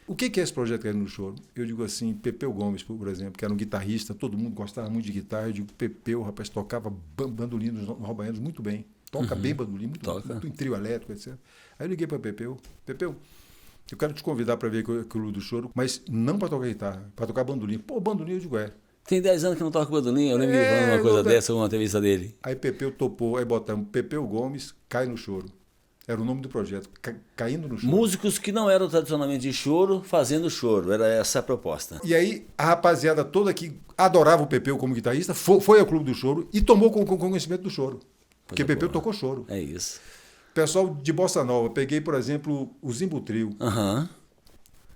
O que é esse projeto Caindo no Choro? Eu digo assim, Pepeu Gomes, por exemplo, que era um guitarrista, todo mundo gostava muito de guitarra. Eu digo, Pepeu, rapaz, tocava bandolim nos Rovaianos muito bem. Toca bem bandolim, muito em trio elétrico, etc. Aí eu liguei para Pepeu. Pepeu, eu quero te convidar para ver o Clube do Choro, mas não para tocar guitarra, para tocar bandolim. Pô, bandolim, eu digo, Tem 10 anos que não toca bandolim, eu lembro de falando uma coisa dessa, uma entrevista dele. Aí Pepeu topou, aí botamos Pepeu Gomes, Cai no Choro. Era o nome do projeto, Caindo no Choro. Músicos que não eram tradicionalmente de choro, fazendo choro, era essa a proposta. E aí a rapaziada toda que adorava o Pepeu como guitarrista foi ao Clube do Choro e tomou conhecimento do choro. Porque Pepeu tocou choro. É isso. Pessoal de Bossa Nova, peguei, por exemplo, o Zimbo Trio.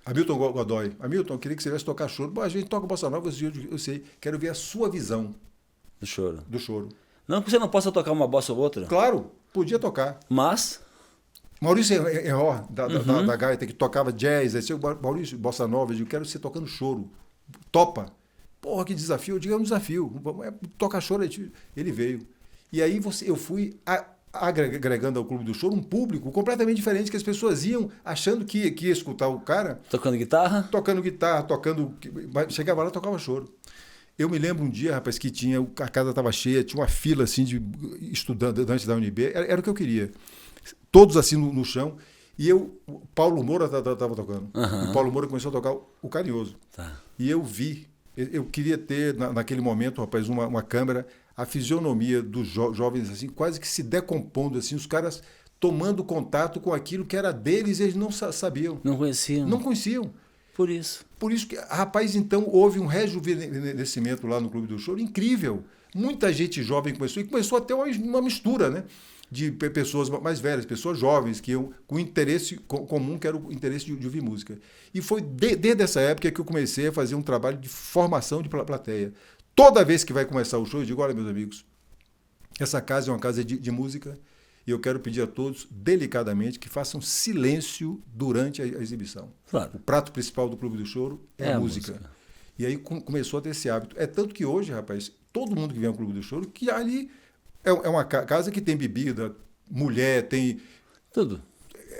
Hamilton Godoy. Hamilton, eu queria que você viesse tocar choro. Bom, a gente toca Bossa Nova, eu sei. Quero ver a sua visão. Do choro. Do choro. Não que você não possa tocar uma bossa ou outra. Claro, podia tocar. Mas... Maurício Henró, da gaita, que tocava jazz. Aí, Maurício, Bossa Nova, eu digo, quero você tocando choro. Topa. Porra, que desafio. Eu digo, é um desafio. Tocar choro, ele veio. E aí eu fui agregando ao Clube do Choro um público completamente diferente, que as pessoas iam achando que ia escutar o cara... Tocando guitarra? Chegava lá e tocava choro. Eu me lembro um dia, rapaz, que a casa estava cheia, tinha uma fila assim de estudantes da UNB, era o que eu queria. Todos assim no chão, e o Paulo Moura estava tocando. O Paulo Moura começou a tocar o Carinhoso. Tá. E eu queria ter naquele momento, rapaz, uma câmera... a fisionomia dos jovens assim, quase que se decompondo, assim, os caras tomando contato com aquilo que era deles, eles não sabiam. Não conheciam. Não conheciam. Por isso. Por isso que, rapaz, então houve um rejuvenescimento lá no Clube do Choro incrível. Muita gente jovem começou a ter uma mistura, né? De pessoas mais velhas, pessoas jovens, que iam com interesse comum, que era o interesse de ouvir música. E foi desde essa época que eu comecei a fazer um trabalho de formação de plateia. Toda vez que vai começar o show, eu digo, olha, meus amigos, essa casa é uma casa de música e eu quero pedir a todos, delicadamente, que façam silêncio durante a exibição. Claro. O prato principal do Clube do Choro é a música. E aí começou a ter esse hábito. É tanto que hoje, rapaz, todo mundo que vem ao Clube do Choro, que ali é uma casa que tem bebida, mulher, tem... Tudo.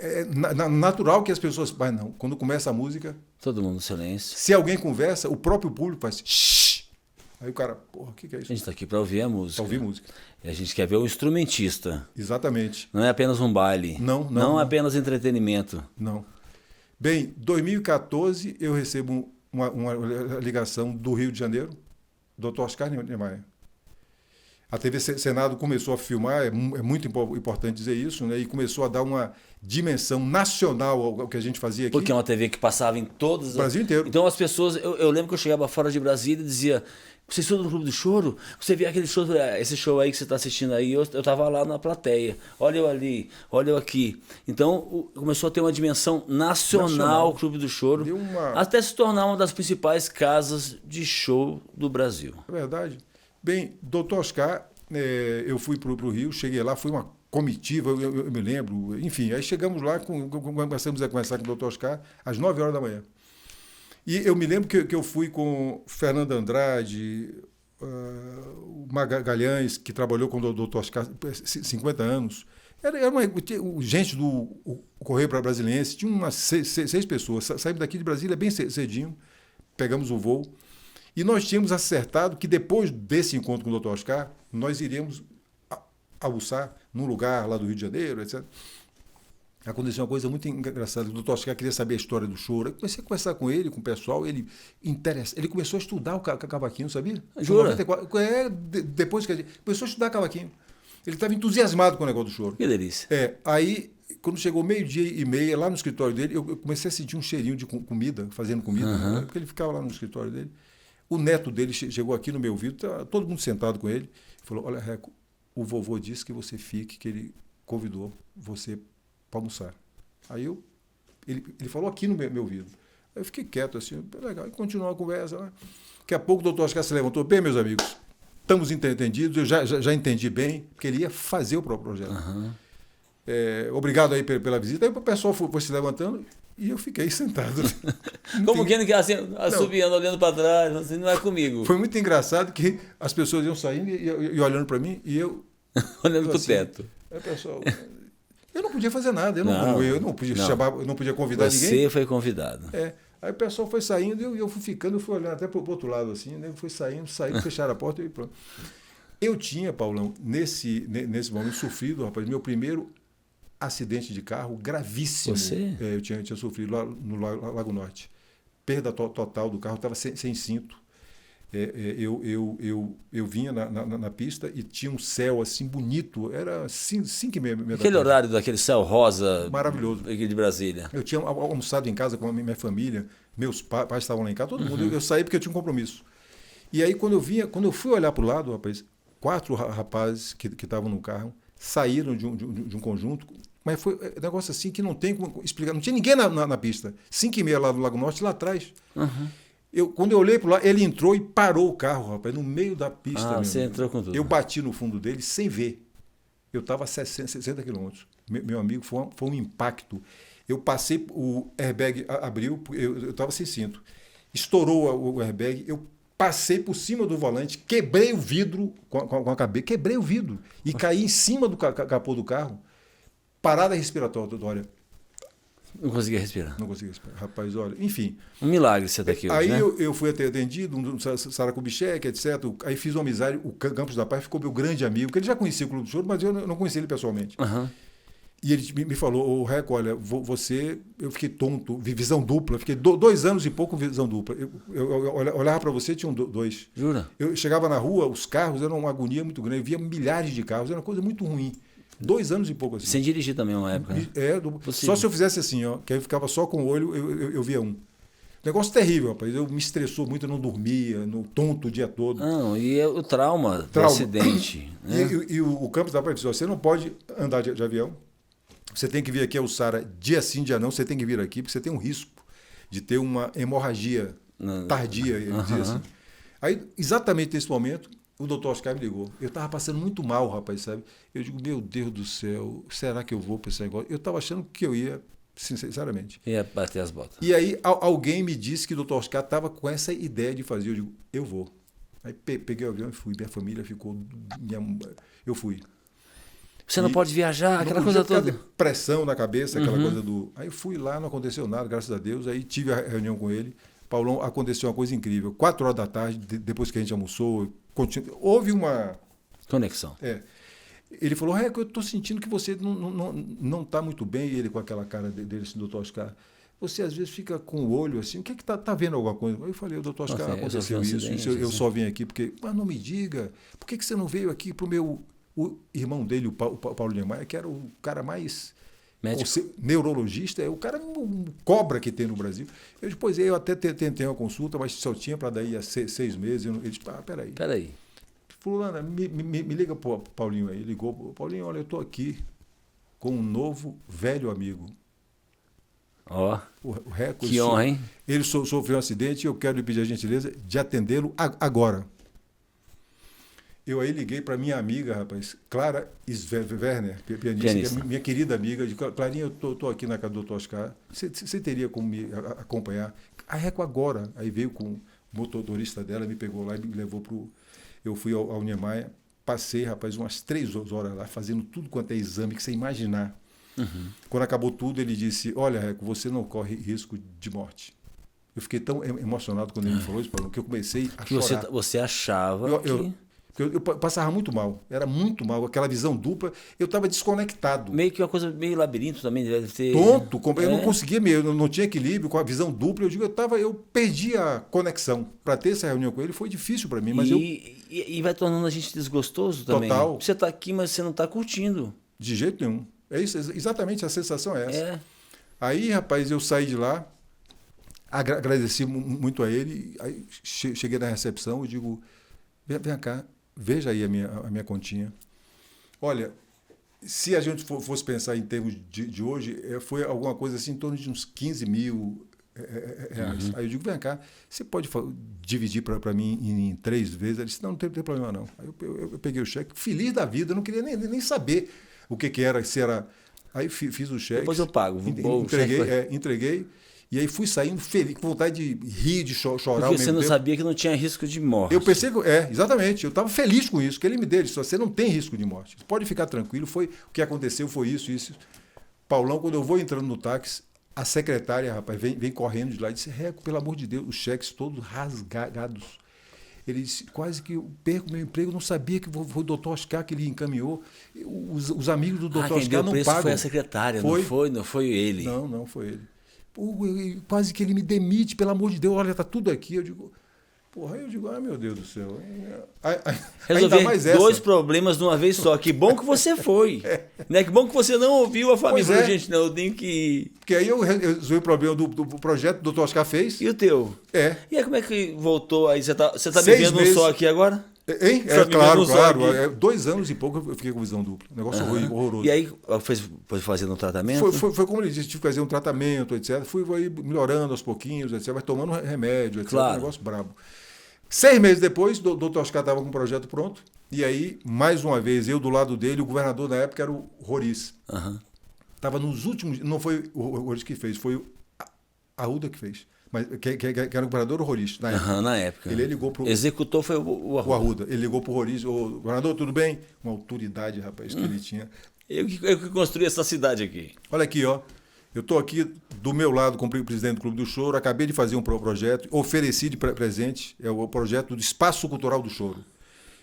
É natural que as pessoas... Mas não, quando começa a música... Todo mundo em silêncio. Se alguém conversa, o próprio público faz... Shhh! Aí o cara, porra, o que é isso? A gente está aqui para ouvir a música. Para ouvir música. E a gente quer ver o instrumentista. Exatamente. Não é apenas um baile. Não é apenas entretenimento. Não. Bem, 2014 eu recebo uma ligação do Rio de Janeiro, Dr. Oscar Niemeyer. A TV Senado começou a filmar, é muito importante dizer isso, né? E começou a dar uma dimensão nacional ao que a gente fazia aqui. Porque é uma TV que passava em todos os... Brasil inteiro. Então as pessoas... Eu lembro que eu chegava fora de Brasília e dizia... Você estuda no Clube do Choro? Você vê aquele show, esse show aí que você está assistindo aí, eu estava lá na plateia. Olha eu ali, olha eu aqui. Então começou a ter uma dimensão nacional o Clube do Choro, até se tornar uma das principais casas de show do Brasil. É verdade. Bem, Dr. Oscar, eu fui para o Rio, cheguei lá, foi uma comitiva, eu me lembro, enfim, aí chegamos lá, começamos a conversar com o Dr. Oscar às 9 horas da manhã. E eu me lembro que eu fui com Fernando Andrade, o Magalhães, que trabalhou com o Dr. Oscar 50 anos. Era gente do Correio Brasiliense, tinha umas seis pessoas. Saímos daqui de Brasília bem cedinho, pegamos o voo. E nós tínhamos acertado que depois desse encontro com o Dr. Oscar, nós iríamos almoçar num lugar lá do Rio de Janeiro, etc. Aconteceu uma coisa muito engraçada. O Dr. Oscar queria saber a história do choro. Eu comecei a conversar com ele, com o pessoal. Ele começou a estudar o cavaquinho, sabia? Jura? Depois que a gente começou a estudar cavaquinho. Ele estava entusiasmado com o negócio do choro. Que delícia. Aí, quando chegou 12:30, lá no escritório dele, eu comecei a sentir um cheirinho de comida, fazendo comida, né? Porque ele ficava lá no escritório dele. O neto dele chegou aqui no meu ouvido, todo mundo sentado com ele, e falou, olha, Reco, o vovô disse que você fique, que ele convidou você para almoçar. Aí ele falou aqui no meu ouvido. Aí eu fiquei quieto assim, legal, e continuou a conversa. Né? Daqui a pouco o doutor Oscar se levantou, bem, meus amigos, estamos entendidos, eu já entendi bem, que ele ia fazer o próprio projeto. Obrigado aí pela visita. Aí o pessoal foi se levantando, E eu fiquei sentado. Como quem não quer assim, assobiando, olhando para trás, assim, não é comigo. Foi muito engraçado que as pessoas iam saindo e olhando para mim, e eu... Olhando para o assim, teto. Pessoal, eu não podia fazer nada, eu não podia chamar, eu não podia convidar ninguém. Você foi convidado. Aí o pessoal foi saindo e eu fui ficando, eu fui olhando até para o outro lado assim, né? Foi saindo, fecharam a porta e pronto. Eu tinha, Paulão, nesse momento sofrido, rapaz, meu primeiro acidente de carro gravíssimo. Você? Eu tinha sofrido lá no Lago Norte. Perda total do carro, estava sem cinto. Eu vinha na pista e tinha um céu assim bonito, era 5h30. Aquele horário daquele céu rosa maravilhoso aqui de Brasília. Eu tinha almoçado em casa com a minha família, meus pais estavam lá em casa, todo mundo. Eu saí porque eu tinha um compromisso. E aí quando eu fui olhar para o lado, rapaz, 4 rapazes que estavam no carro saíram de um conjunto, mas foi um negócio assim que não tem como explicar, não tinha ninguém na pista. 5h30 lá no Lago Norte, lá atrás. Quando eu olhei para lá, ele entrou e parou o carro, rapaz, no meio da pista. Você entrou com tudo. Eu bati no fundo dele sem ver. Eu estava a 60 quilômetros. Meu amigo, foi um impacto. Eu passei, o airbag abriu, eu estava sem cinto. Estourou o airbag, eu passei por cima do volante, quebrei o vidro com a cabeça, quebrei o vidro e caí em cima do capô do carro. Parada respiratória. Não conseguia respirar. Não conseguia respirar. Rapaz, olha, enfim. Um milagre você daqui hoje, aí né? eu fui atendido, Sara Kubitschek, etc. Aí fiz uma amizade, o Campos da Paz ficou meu grande amigo, porque ele já conhecia o Clube do Choro, mas eu não conhecia ele pessoalmente. E ele me falou, Reco, olha, eu fiquei tonto, visão dupla, fiquei 2 anos e pouco com visão dupla. Eu olhava para você, tinham 2. Jura? Eu chegava na rua, os carros eram uma agonia muito grande, eu via milhares de carros, era uma coisa muito ruim. 2 anos e pouco assim. Sem dirigir também uma época, né? Só se eu fizesse assim, ó, que aí eu ficava só com o olho, eu via um. Negócio terrível, rapaz. Eu me estressou muito, eu não dormia, tonto o dia todo. Não, e o trauma do acidente. Né? E o Campos da Paz disse, você não pode andar de avião, você tem que vir aqui ao Sara dia sim, dia não, você tem que vir aqui, porque você tem um risco de ter uma hemorragia tardia, ele dizia assim. Aí, exatamente nesse momento, o doutor Oscar me ligou. Eu estava passando muito mal, rapaz, sabe? Eu digo, meu Deus do céu, será que eu vou para esse negócio? Eu estava achando que eu ia, sinceramente. Ia bater as botas. E aí alguém me disse que o doutor Oscar estava com essa ideia de fazer. Eu digo, eu vou. Aí peguei o avião e fui. Minha família ficou... Eu fui. Você não pode viajar, aquela coisa toda. Pressão na cabeça, aquela coisa do... Aí fui lá, não aconteceu nada, graças a Deus. Aí tive a reunião com ele. Paulão, aconteceu uma coisa incrível. 4 horas da tarde, depois que a gente almoçou, houve uma... Conexão. Ele falou, Reco, eu estou sentindo que você não está muito bem. E ele com aquela cara dele, esse doutor Oscar, você às vezes fica com o olho assim, o que é que está vendo alguma coisa? Eu falei, doutor Oscar, aconteceu isso, eu só vim aqui porque... Mas não me diga, por que você não veio aqui para o irmão dele, o Paulo Niemeyer, que era o cara mais... médico. Neurologista, é o cara um cobra que tem no Brasil. Eu disse, pois eu até tentei uma consulta, mas só tinha para daí a 6 meses. Ele disse, peraí. Fulana, me liga pro Paulinho aí. Ligou, Paulinho, olha, eu estou aqui com um novo velho amigo. Ó, o Reco, que honra, hein? Ele sofreu um acidente e eu quero lhe pedir a gentileza de atendê-lo agora. Eu aí liguei para minha amiga, rapaz, Clara Werner, pianista. Minha querida amiga. De Clarinha, eu estou aqui na casa do Dr. Oscar. Você teria como me acompanhar? A Reco agora. Aí veio com o motorista dela, me pegou lá e me levou para o... Eu fui ao Niemeyer, passei, rapaz, umas 3 horas lá, fazendo tudo quanto é exame que você imaginar. Quando acabou tudo, ele disse, olha, Reco, você não corre risco de morte. Eu fiquei tão emocionado quando ele me falou isso, que eu comecei a chorar. Você achava Eu passava muito mal, era muito mal, aquela visão dupla, eu estava desconectado. Meio que uma coisa, meio labirinto também, deve ter... Tonto, eu não conseguia, eu não tinha equilíbrio com a visão dupla, eu perdi a conexão. Para ter essa reunião com ele foi difícil para mim, mas e vai tornando a gente desgostoso também. Total. Você está aqui, mas você não está curtindo. De jeito nenhum. É isso, exatamente, a sensação é essa. Aí, rapaz, eu saí de lá, agradeci muito a ele, aí cheguei na recepção e digo, vem cá, veja aí a minha continha. Olha, se a gente fosse pensar em termos de hoje, foi alguma coisa assim em torno de uns 15 mil reais. Aí eu digo, vem cá, você pode dividir para mim em 3 vezes? Ele disse, não tem problema não. Aí eu peguei o cheque, feliz da vida, não queria nem saber o que era, se era Aí fiz o cheque. Depois eu pago. Entreguei. E aí fui saindo feliz, com vontade de rir, de chorar. Porque você não sabia que não tinha risco de morte. Eu pensei que... exatamente. Eu estava feliz com isso, que ele me deu. Ele disse, você não tem risco de morte. Você pode ficar tranquilo. O que aconteceu foi isso. Paulão, quando eu vou entrando no táxi, a secretária, rapaz, vem correndo de lá e disse, Reco, pelo amor de Deus, os cheques todos rasgados. Ele disse, quase que eu perco meu emprego, não sabia que foi o doutor Oscar que ele encaminhou. Os amigos do doutor Oscar não pagam. Foi a secretária, não foi ele. Não foi ele. Quase que ele me demite, pelo amor de Deus, olha, tá tudo aqui. Eu digo, meu Deus do céu. Resolver dois problemas de uma vez só. Que bom que você foi. Né? Que bom que você não ouviu a família. Gente, não, eu tenho que ir. Porque aí eu resolvi o problema do projeto que o Dr. Oscar fez. E o teu? E aí como é que voltou? Aí você tá vivendo um só aqui agora? Hein? Claro. 2 anos e pouco eu fiquei com visão dupla. Negócio horroroso. E aí foi fazendo um tratamento? Foi como ele disse, tive que fazer um tratamento, etc. Fui melhorando aos pouquinhos, etc. Vai tomando remédio, etc. Claro. Um negócio brabo. 6 meses depois, o doutor Oscar estava com o projeto pronto. E aí, mais uma vez, eu do lado dele, o governador na época era o Roriz. Estava nos últimos... Não foi o Roriz que fez, foi o Arruda que fez. Mas, que era o governador Roriz, na época. Na época. Ele ligou pro... Executou foi o Arruda. O Arruda. Ele ligou para o Roriz. Governador, tudo bem? Uma autoridade, rapaz, que ele tinha. Eu que construí essa cidade aqui. Olha aqui, ó. Eu estou aqui do meu lado como presidente do Clube do Choro, acabei de fazer um projeto, ofereci de presente, é o projeto do Espaço Cultural do Choro.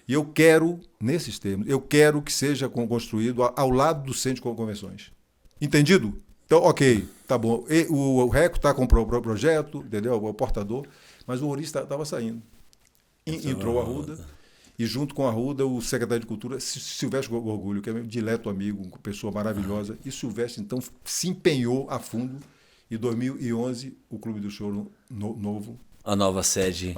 E eu quero, nesses termos, que seja construído ao lado do Centro de Convenções. Entendido? Então, ok, tá bom. O Reco está com o projeto, entendeu? O portador, mas o Roriz estava saindo. Entrou a Arruda. E junto com a Arruda, o secretário de Cultura, Silvestre Gorgulho, que é meu dileto amigo, uma pessoa maravilhosa. E Silvestre, então, se empenhou a fundo. Em 2011, o Clube do Choro novo. A nova sede.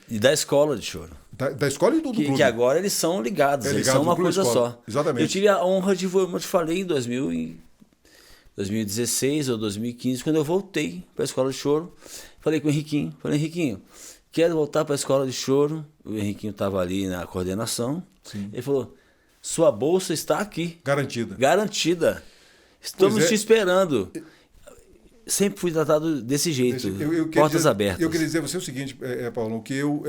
E da escola de choro. Da escola e do clube. Que agora eles são ligados, eles são uma coisa só. Exatamente. Eu tive a honra de, como eu te falei, em 2016 ou 2015, quando eu voltei para a escola de choro, falei com o Henriquinho, quero voltar para a escola de choro. O Henriquinho estava ali na coordenação. Sim. Ele falou, sua bolsa está aqui. Garantida. Estamos te esperando. Sempre fui tratado desse jeito, portas abertas. Eu queria dizer a você o seguinte, Paulo, que eu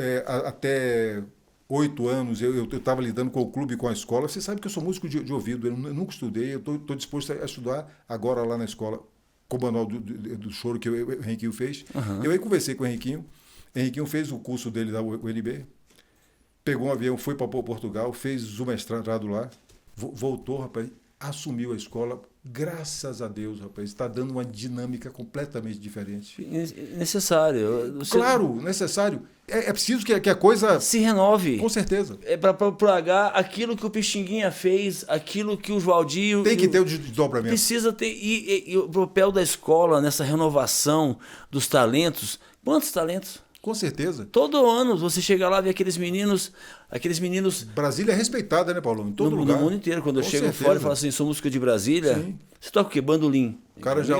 até 8 anos eu estava lidando com o clube e com a escola. Você sabe que eu sou músico de ouvido, eu nunca estudei, eu estou disposto a estudar agora lá na escola, com o manual do choro que o Henriquinho fez. Eu aí conversei com o Henriquinho fez o curso dele da UNB, pegou um avião, foi para Portugal, fez o mestrado lá, voltou, rapaz, assumiu a escola. Graças a Deus, rapaz, está dando uma dinâmica completamente diferente. Necessário. Claro, necessário. É preciso que a coisa se renove. Com certeza. É para propagar aquilo que o Pixinguinha fez, aquilo que o Joaldinho... Tem que ter o desdobramento. Precisa ter. E o papel da escola nessa renovação dos talentos. Quantos talentos? Com certeza. Todo ano você chega lá e vê aqueles meninos... Brasília é respeitada, né, Paulo? Em todo lugar. No mundo inteiro. Quando eu chego fora e falo assim, sou músico de Brasília, sim. Você toca o quê? Bandolim. O cara já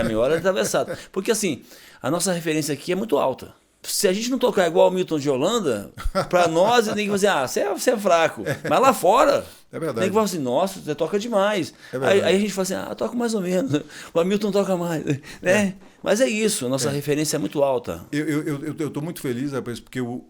me olha atravessado. Porque assim, a nossa referência aqui é muito alta. Se a gente não tocar igual o Milton de Holanda, para nós tem que fazer, você é fraco. Mas lá fora, é verdade. Tem que falar assim, nossa, você toca demais. Aí a gente fala assim, toca mais ou menos. O Hamilton toca mais. Né? Mas é isso, a nossa referência é muito alta. Eu estou muito feliz, rapaz, porque o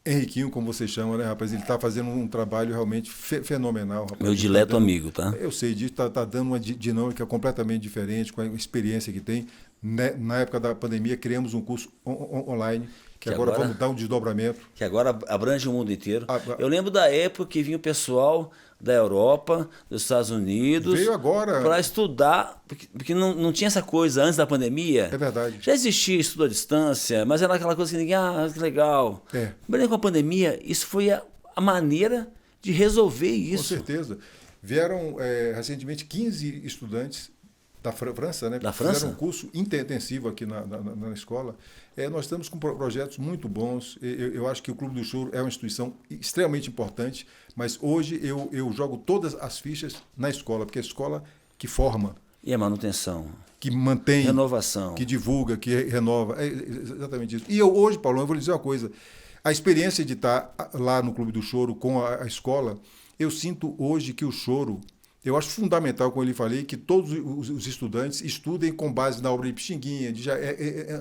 Henriquinho, como você chama, né, rapaz, ele está fazendo um trabalho realmente fenomenal. Rapaz. Meu dileto amigo, tá? Eu sei disso, está dando uma dinâmica completamente diferente, com a experiência que tem. Na época da pandemia, criamos um curso online, que agora vamos dar um desdobramento. Que agora abrange o mundo inteiro. Eu lembro da época que vinha o pessoal da Europa, dos Estados Unidos... Veio agora... Para estudar, porque não tinha essa coisa antes da pandemia. É verdade. Já existia estudo à distância, mas era aquela coisa que ninguém... que legal. Mas com a pandemia, isso foi a maneira de resolver isso. Com certeza. Vieram recentemente 15 estudantes da França, né? Da França? Fizeram um curso intensivo aqui na escola. Nós estamos com projetos muito bons. Eu acho que o Clube do Choro é uma instituição extremamente importante, mas hoje eu jogo todas as fichas na escola, porque é a escola que forma. E a manutenção. Que mantém. Renovação. Que divulga, que renova. É exatamente isso. E hoje, Paulo, eu vou lhe dizer uma coisa. A experiência de estar lá no Clube do Choro com a escola, eu sinto hoje que o choro Eu acho fundamental, como eu lhe falei, que todos os estudantes estudem com base na obra de Pixinguinha, de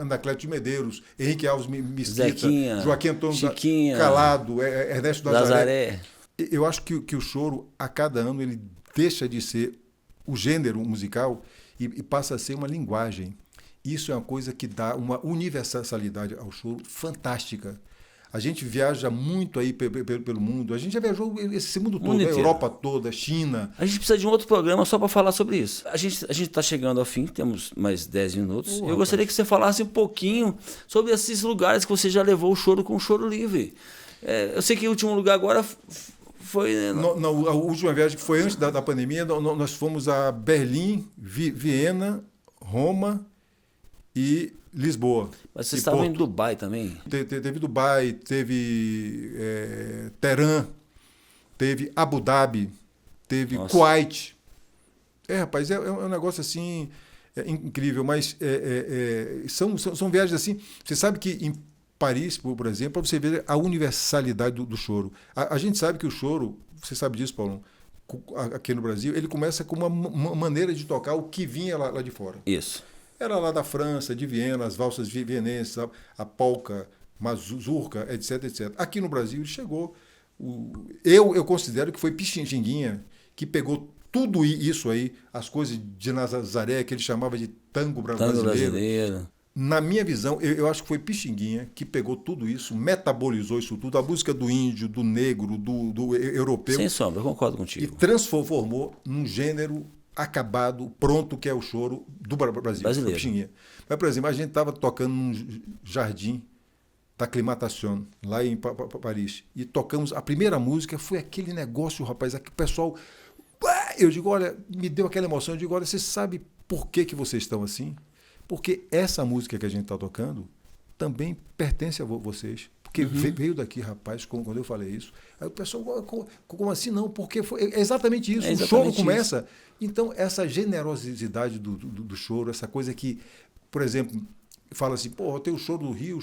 Anacleto de Medeiros, Henrique Alves Mesquita, Zequinha, Joaquim Antônio Chiquinha, Calado, Ernesto Nazaré. Lazaré. Eu acho que o choro, a cada ano, ele deixa de ser o gênero musical e passa a ser uma linguagem. Isso é uma coisa que dá uma universalidade ao choro fantástica. A gente viaja muito aí pelo mundo. A gente já viajou esse mundo todo, a Europa toda, China. A gente precisa de um outro programa só para falar sobre isso. A gente está chegando ao fim, temos mais 10 minutos. Eu gostaria que você falasse um pouquinho sobre esses lugares que você já levou o choro com o Choro Livre. Eu sei que o último lugar agora foi... A última viagem que foi antes da pandemia, nós fomos a Berlim, Viena, Roma e Lisboa. Mas vocês estavam em Dubai também? Teve Dubai, teve Teherã, teve Abu Dhabi, teve Kuwait. Rapaz, é um negócio assim incrível, mas são viagens assim. Você sabe que em Paris, por exemplo, para você ver a universalidade do choro. A gente sabe que o choro, você sabe disso, Paulão, aqui no Brasil, ele começa com uma maneira de tocar o que vinha lá de fora. Isso. Era lá da França, de Viena, as valsas vienenses, a polca, mazurca, etc, etc. Aqui no Brasil ele chegou. Eu considero que foi Pixinguinha que pegou tudo isso aí, as coisas de Nazaré, que ele chamava de tango brasileiro. Na minha visão, eu acho que foi Pixinguinha que pegou tudo isso, metabolizou isso tudo, a música do índio, do negro, do europeu. Sem sombra, eu concordo contigo. E transformou num gênero acabado, pronto, que é o choro do Brasil. Brasileiro. Mas, por exemplo, a gente estava tocando num jardim da Aclimatation, lá em Paris, e tocamos, a primeira música foi aquele negócio, rapaz, aqui o pessoal... Eu digo, olha, me deu aquela emoção, eu digo, olha, você sabe por que vocês estão assim? Porque essa música que a gente está tocando também pertence a vocês. Porque veio daqui, rapaz, quando eu falei isso. Aí o pessoal, como assim não? Porque foi exatamente isso. O choro começa. Então, essa generosidade do choro, essa coisa que, por exemplo, fala assim, pô, tem o choro do Rio,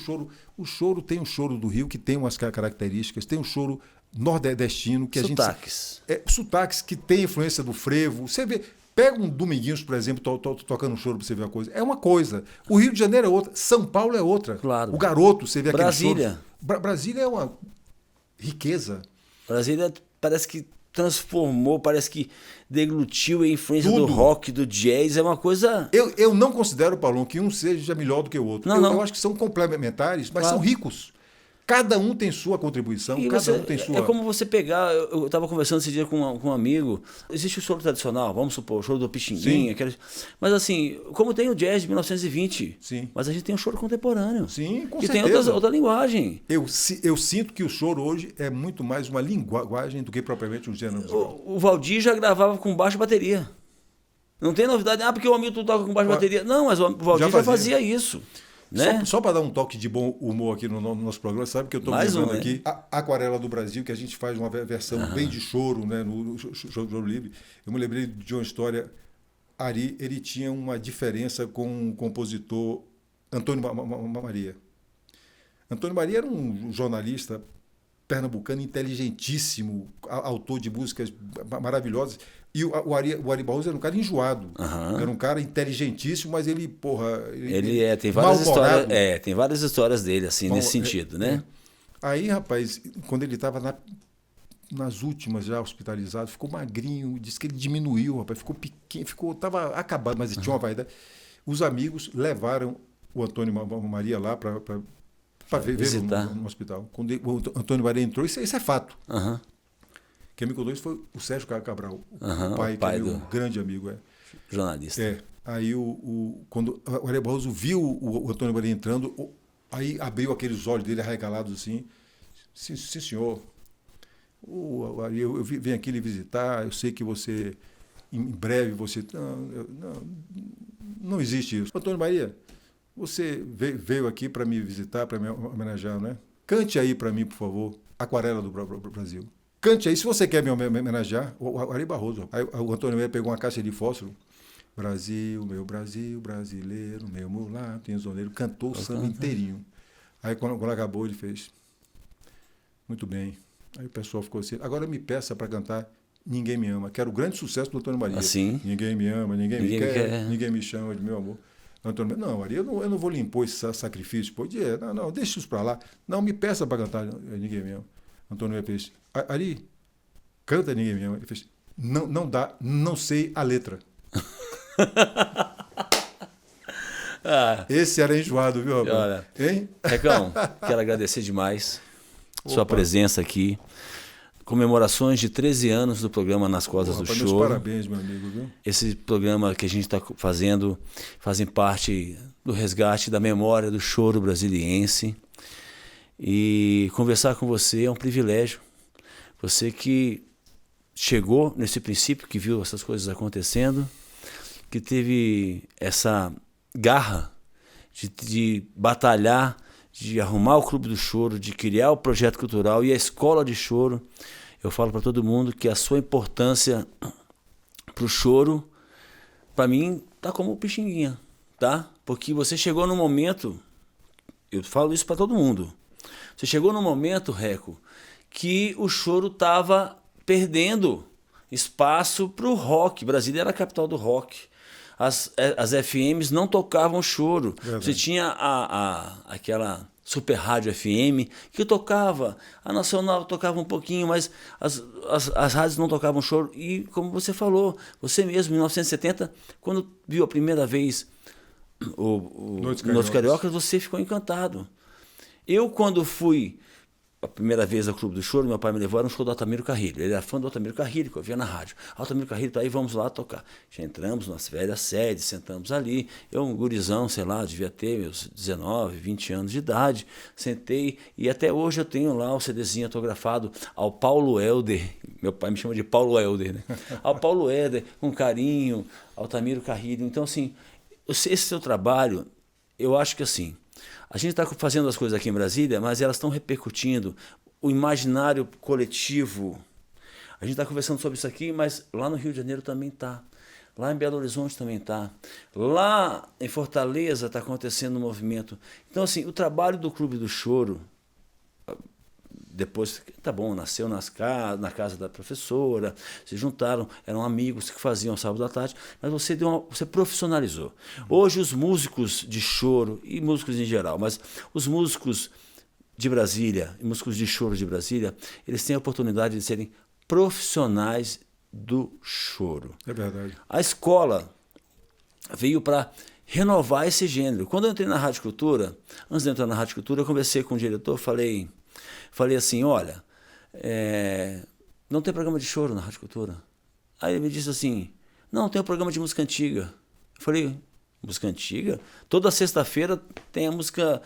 o choro tem o choro do Rio, que tem umas características, tem o choro nordestino, que sotaques. A gente... sotaques que tem influência do frevo. Você vê... Pega um Dominguinhos, por exemplo, tocando um choro para você ver a coisa. É uma coisa. O Rio de Janeiro é outra. São Paulo é outra. Claro. O Garoto, você vê aquele Brasília. choro. Brasília é uma riqueza. Brasília parece que transformou, parece que deglutiu a influência do rock, do jazz. É uma coisa... Eu não considero, Paulão, que um seja melhor do que o outro. Eu acho que são complementares, mas são ricos. Cada um tem sua contribuição, um tem sua... É como você pegar... Eu estava conversando esse dia com um amigo. Existe o choro tradicional, vamos supor, o choro do Pixinguinha. Mas assim, como tem o jazz de 1920. Sim. Mas a gente tem o choro contemporâneo. Sim, com que certeza. tem outra linguagem. Eu sinto que o choro hoje é muito mais uma linguagem do que propriamente um gênero musical. O Valdir já gravava com baixo e bateria. Não tem novidade. Porque o Hamilton toca com baixo e bateria. Não, mas o Valdir já fazia isso. Né? Só para dar um toque de bom humor aqui no nosso programa, sabe que eu estou lembrando aqui a Aquarela do Brasil, que a gente faz uma versão bem de choro, né, no Choro Livre. Eu me lembrei de uma história. Ari, ele tinha uma diferença com o compositor Antônio Maria. Antônio Maria era um jornalista pernambucano inteligentíssimo, autor de músicas maravilhosas. E o Ari Barroso era um cara enjoado. Era um cara inteligentíssimo, mas ele, tem várias histórias. Tem várias histórias dele, assim, nesse sentido, né? Aí, rapaz, quando ele estava nas últimas já hospitalizado, ficou magrinho, disse que ele diminuiu, rapaz, ficou pequeno, estava acabado, mas tinha uma vaidade. Os amigos levaram o Antônio Maria lá para ver no hospital. Quando o Antônio Maria entrou, isso é fato. Quem me contou isso foi o Sérgio Cabral, o pai que é meu grande amigo. Jornalista. Aí, quando o Ari Barroso viu o Antônio Maria entrando, aí abriu aqueles olhos dele arregalados assim. Sim, senhor. Eu vim aqui lhe visitar, eu sei que você, em breve, você... Não existe isso. Antônio Maria, você veio aqui para me visitar, para me homenagear, né? Cante aí para mim, por favor, Aquarela do Brasil. Cante aí, se você quer me homenagear, o Ari Barroso. Aí o Antônio Maria pegou uma caixa de fósforo. Brasil, meu Brasil, brasileiro, meu mulato, insoneiro. Cantou o samba inteirinho. Aí quando acabou, ele fez... Muito bem. Aí o pessoal ficou assim, agora me peça para cantar Ninguém Me Ama, que era o grande sucesso do Antônio Maria. Assim? Ninguém me ama, ninguém me quer, ninguém me chama de meu amor. Antônio Maria, não, Maria, eu não vou lhe impor esse sacrifício. Pô, não, deixa isso para lá. Não me peça para cantar Ninguém Me Ama. Antônio Maria fez, Ari, canta Ninguém Me Ama. Ele fez, não dá, não sei a letra. Esse era enjoado, viu, rapaz? Olha, hein? Recão, quero agradecer demais sua presença aqui. Comemorações de 13 anos do programa Nas Cordas do Choro. Meus parabéns, meu amigo. Viu? Esse programa que a gente está fazendo fazem parte do resgate da memória do choro brasiliense. E conversar com você é um privilégio. Você que chegou nesse princípio, que viu essas coisas acontecendo, que teve essa garra de batalhar, de arrumar o Clube do Choro, de criar o projeto cultural e a escola de choro. Eu falo para todo mundo que a sua importância para o choro, para mim, tá como Pixinguinha, tá? Porque você chegou num momento, eu falo isso para todo mundo, você chegou num momento, Reco, que o choro estava perdendo espaço para o rock. Brasília era a capital do rock. As FMs não tocavam choro. Verdade. Você tinha aquela Super Rádio FM que tocava, a Nacional tocava um pouquinho, mas as rádios não tocavam choro. E como você falou, você mesmo, em 1970, quando viu a primeira vez o Noites Cariocas, você ficou encantado. Eu, quando fui a primeira vez ao Clube do Choro, meu pai me levou, era um show do Altamiro Carrilho. Ele era fã do Altamiro Carrilho, que eu via na rádio. Altamiro Carrilho tá aí, vamos lá tocar. Já entramos nas velhas sedes, sentamos ali. Eu, um gurizão, sei lá, devia ter meus 19, 20 anos de idade. Sentei e até hoje eu tenho lá o CDzinho autografado ao Paulo Helder. Meu pai me chama de Paulo Helder, né? Ao Paulo Helder, com carinho, Altamiro Carrilho. Então, assim, esse seu trabalho, eu acho que assim, a gente está fazendo as coisas aqui em Brasília, mas elas estão repercutindo o imaginário coletivo. A gente está conversando sobre isso aqui, mas lá no Rio de Janeiro também está. Lá em Belo Horizonte também está. Lá em Fortaleza está acontecendo um movimento. Então, assim, o trabalho do Clube do Choro, depois, tá bom, nasceu na casa da professora, se juntaram, eram amigos que faziam sábado à tarde, mas você profissionalizou. Hoje os músicos de choro, e músicos em geral, mas os músicos de Brasília, e músicos de choro de Brasília, eles têm a oportunidade de serem profissionais do choro. É verdade. A escola veio para renovar esse gênero. Quando eu entrei na Rádio Cultura, antes de entrar na Rádio Cultura, eu conversei com o diretor, falei assim, olha, não tem programa de choro na Rádio Cultura. Aí ele me disse assim, não, tem um programa de música antiga. Eu falei, música antiga? Toda sexta-feira tem a música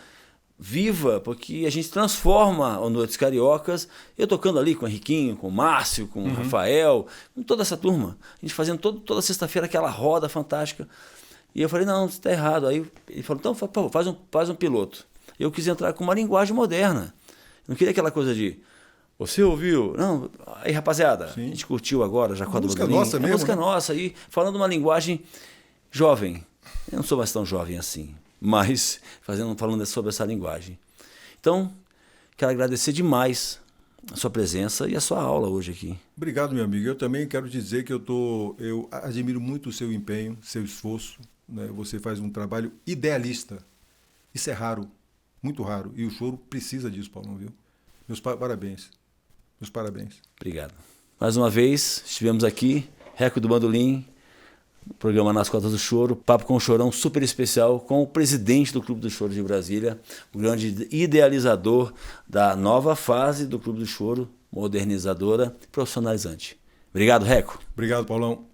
viva, porque a gente transforma o Noites Cariocas, eu tocando ali com o Henriquinho, com o Márcio, com o Rafael, com toda essa turma. A gente fazendo toda sexta-feira aquela roda fantástica. E eu falei, não, isso está errado. Aí ele falou, então faz um piloto. Eu quis entrar com uma linguagem moderna. Não queria aquela coisa de, você ouviu? Não, aí rapaziada, sim, a gente curtiu agora, já com a música nossa mesmo, música nossa, e falando uma linguagem jovem. Eu não sou mais tão jovem assim, mas falando sobre essa linguagem. Então, quero agradecer demais a sua presença e a sua aula hoje aqui. Obrigado, meu amigo. Eu também quero dizer que eu admiro muito o seu empenho, seu esforço, né? Você faz um trabalho idealista. Isso é raro. Muito raro. E o choro precisa disso, Paulão, viu? Meus parabéns. Meus parabéns. Obrigado. Mais uma vez, estivemos aqui, Reco do Bandolim, programa Nas Cordas do Choro, papo com o Chorão super especial, com o presidente do Clube do Choro de Brasília, o grande idealizador da nova fase do Clube do Choro, modernizadora, profissionalizante. Obrigado, Reco. Obrigado, Paulão.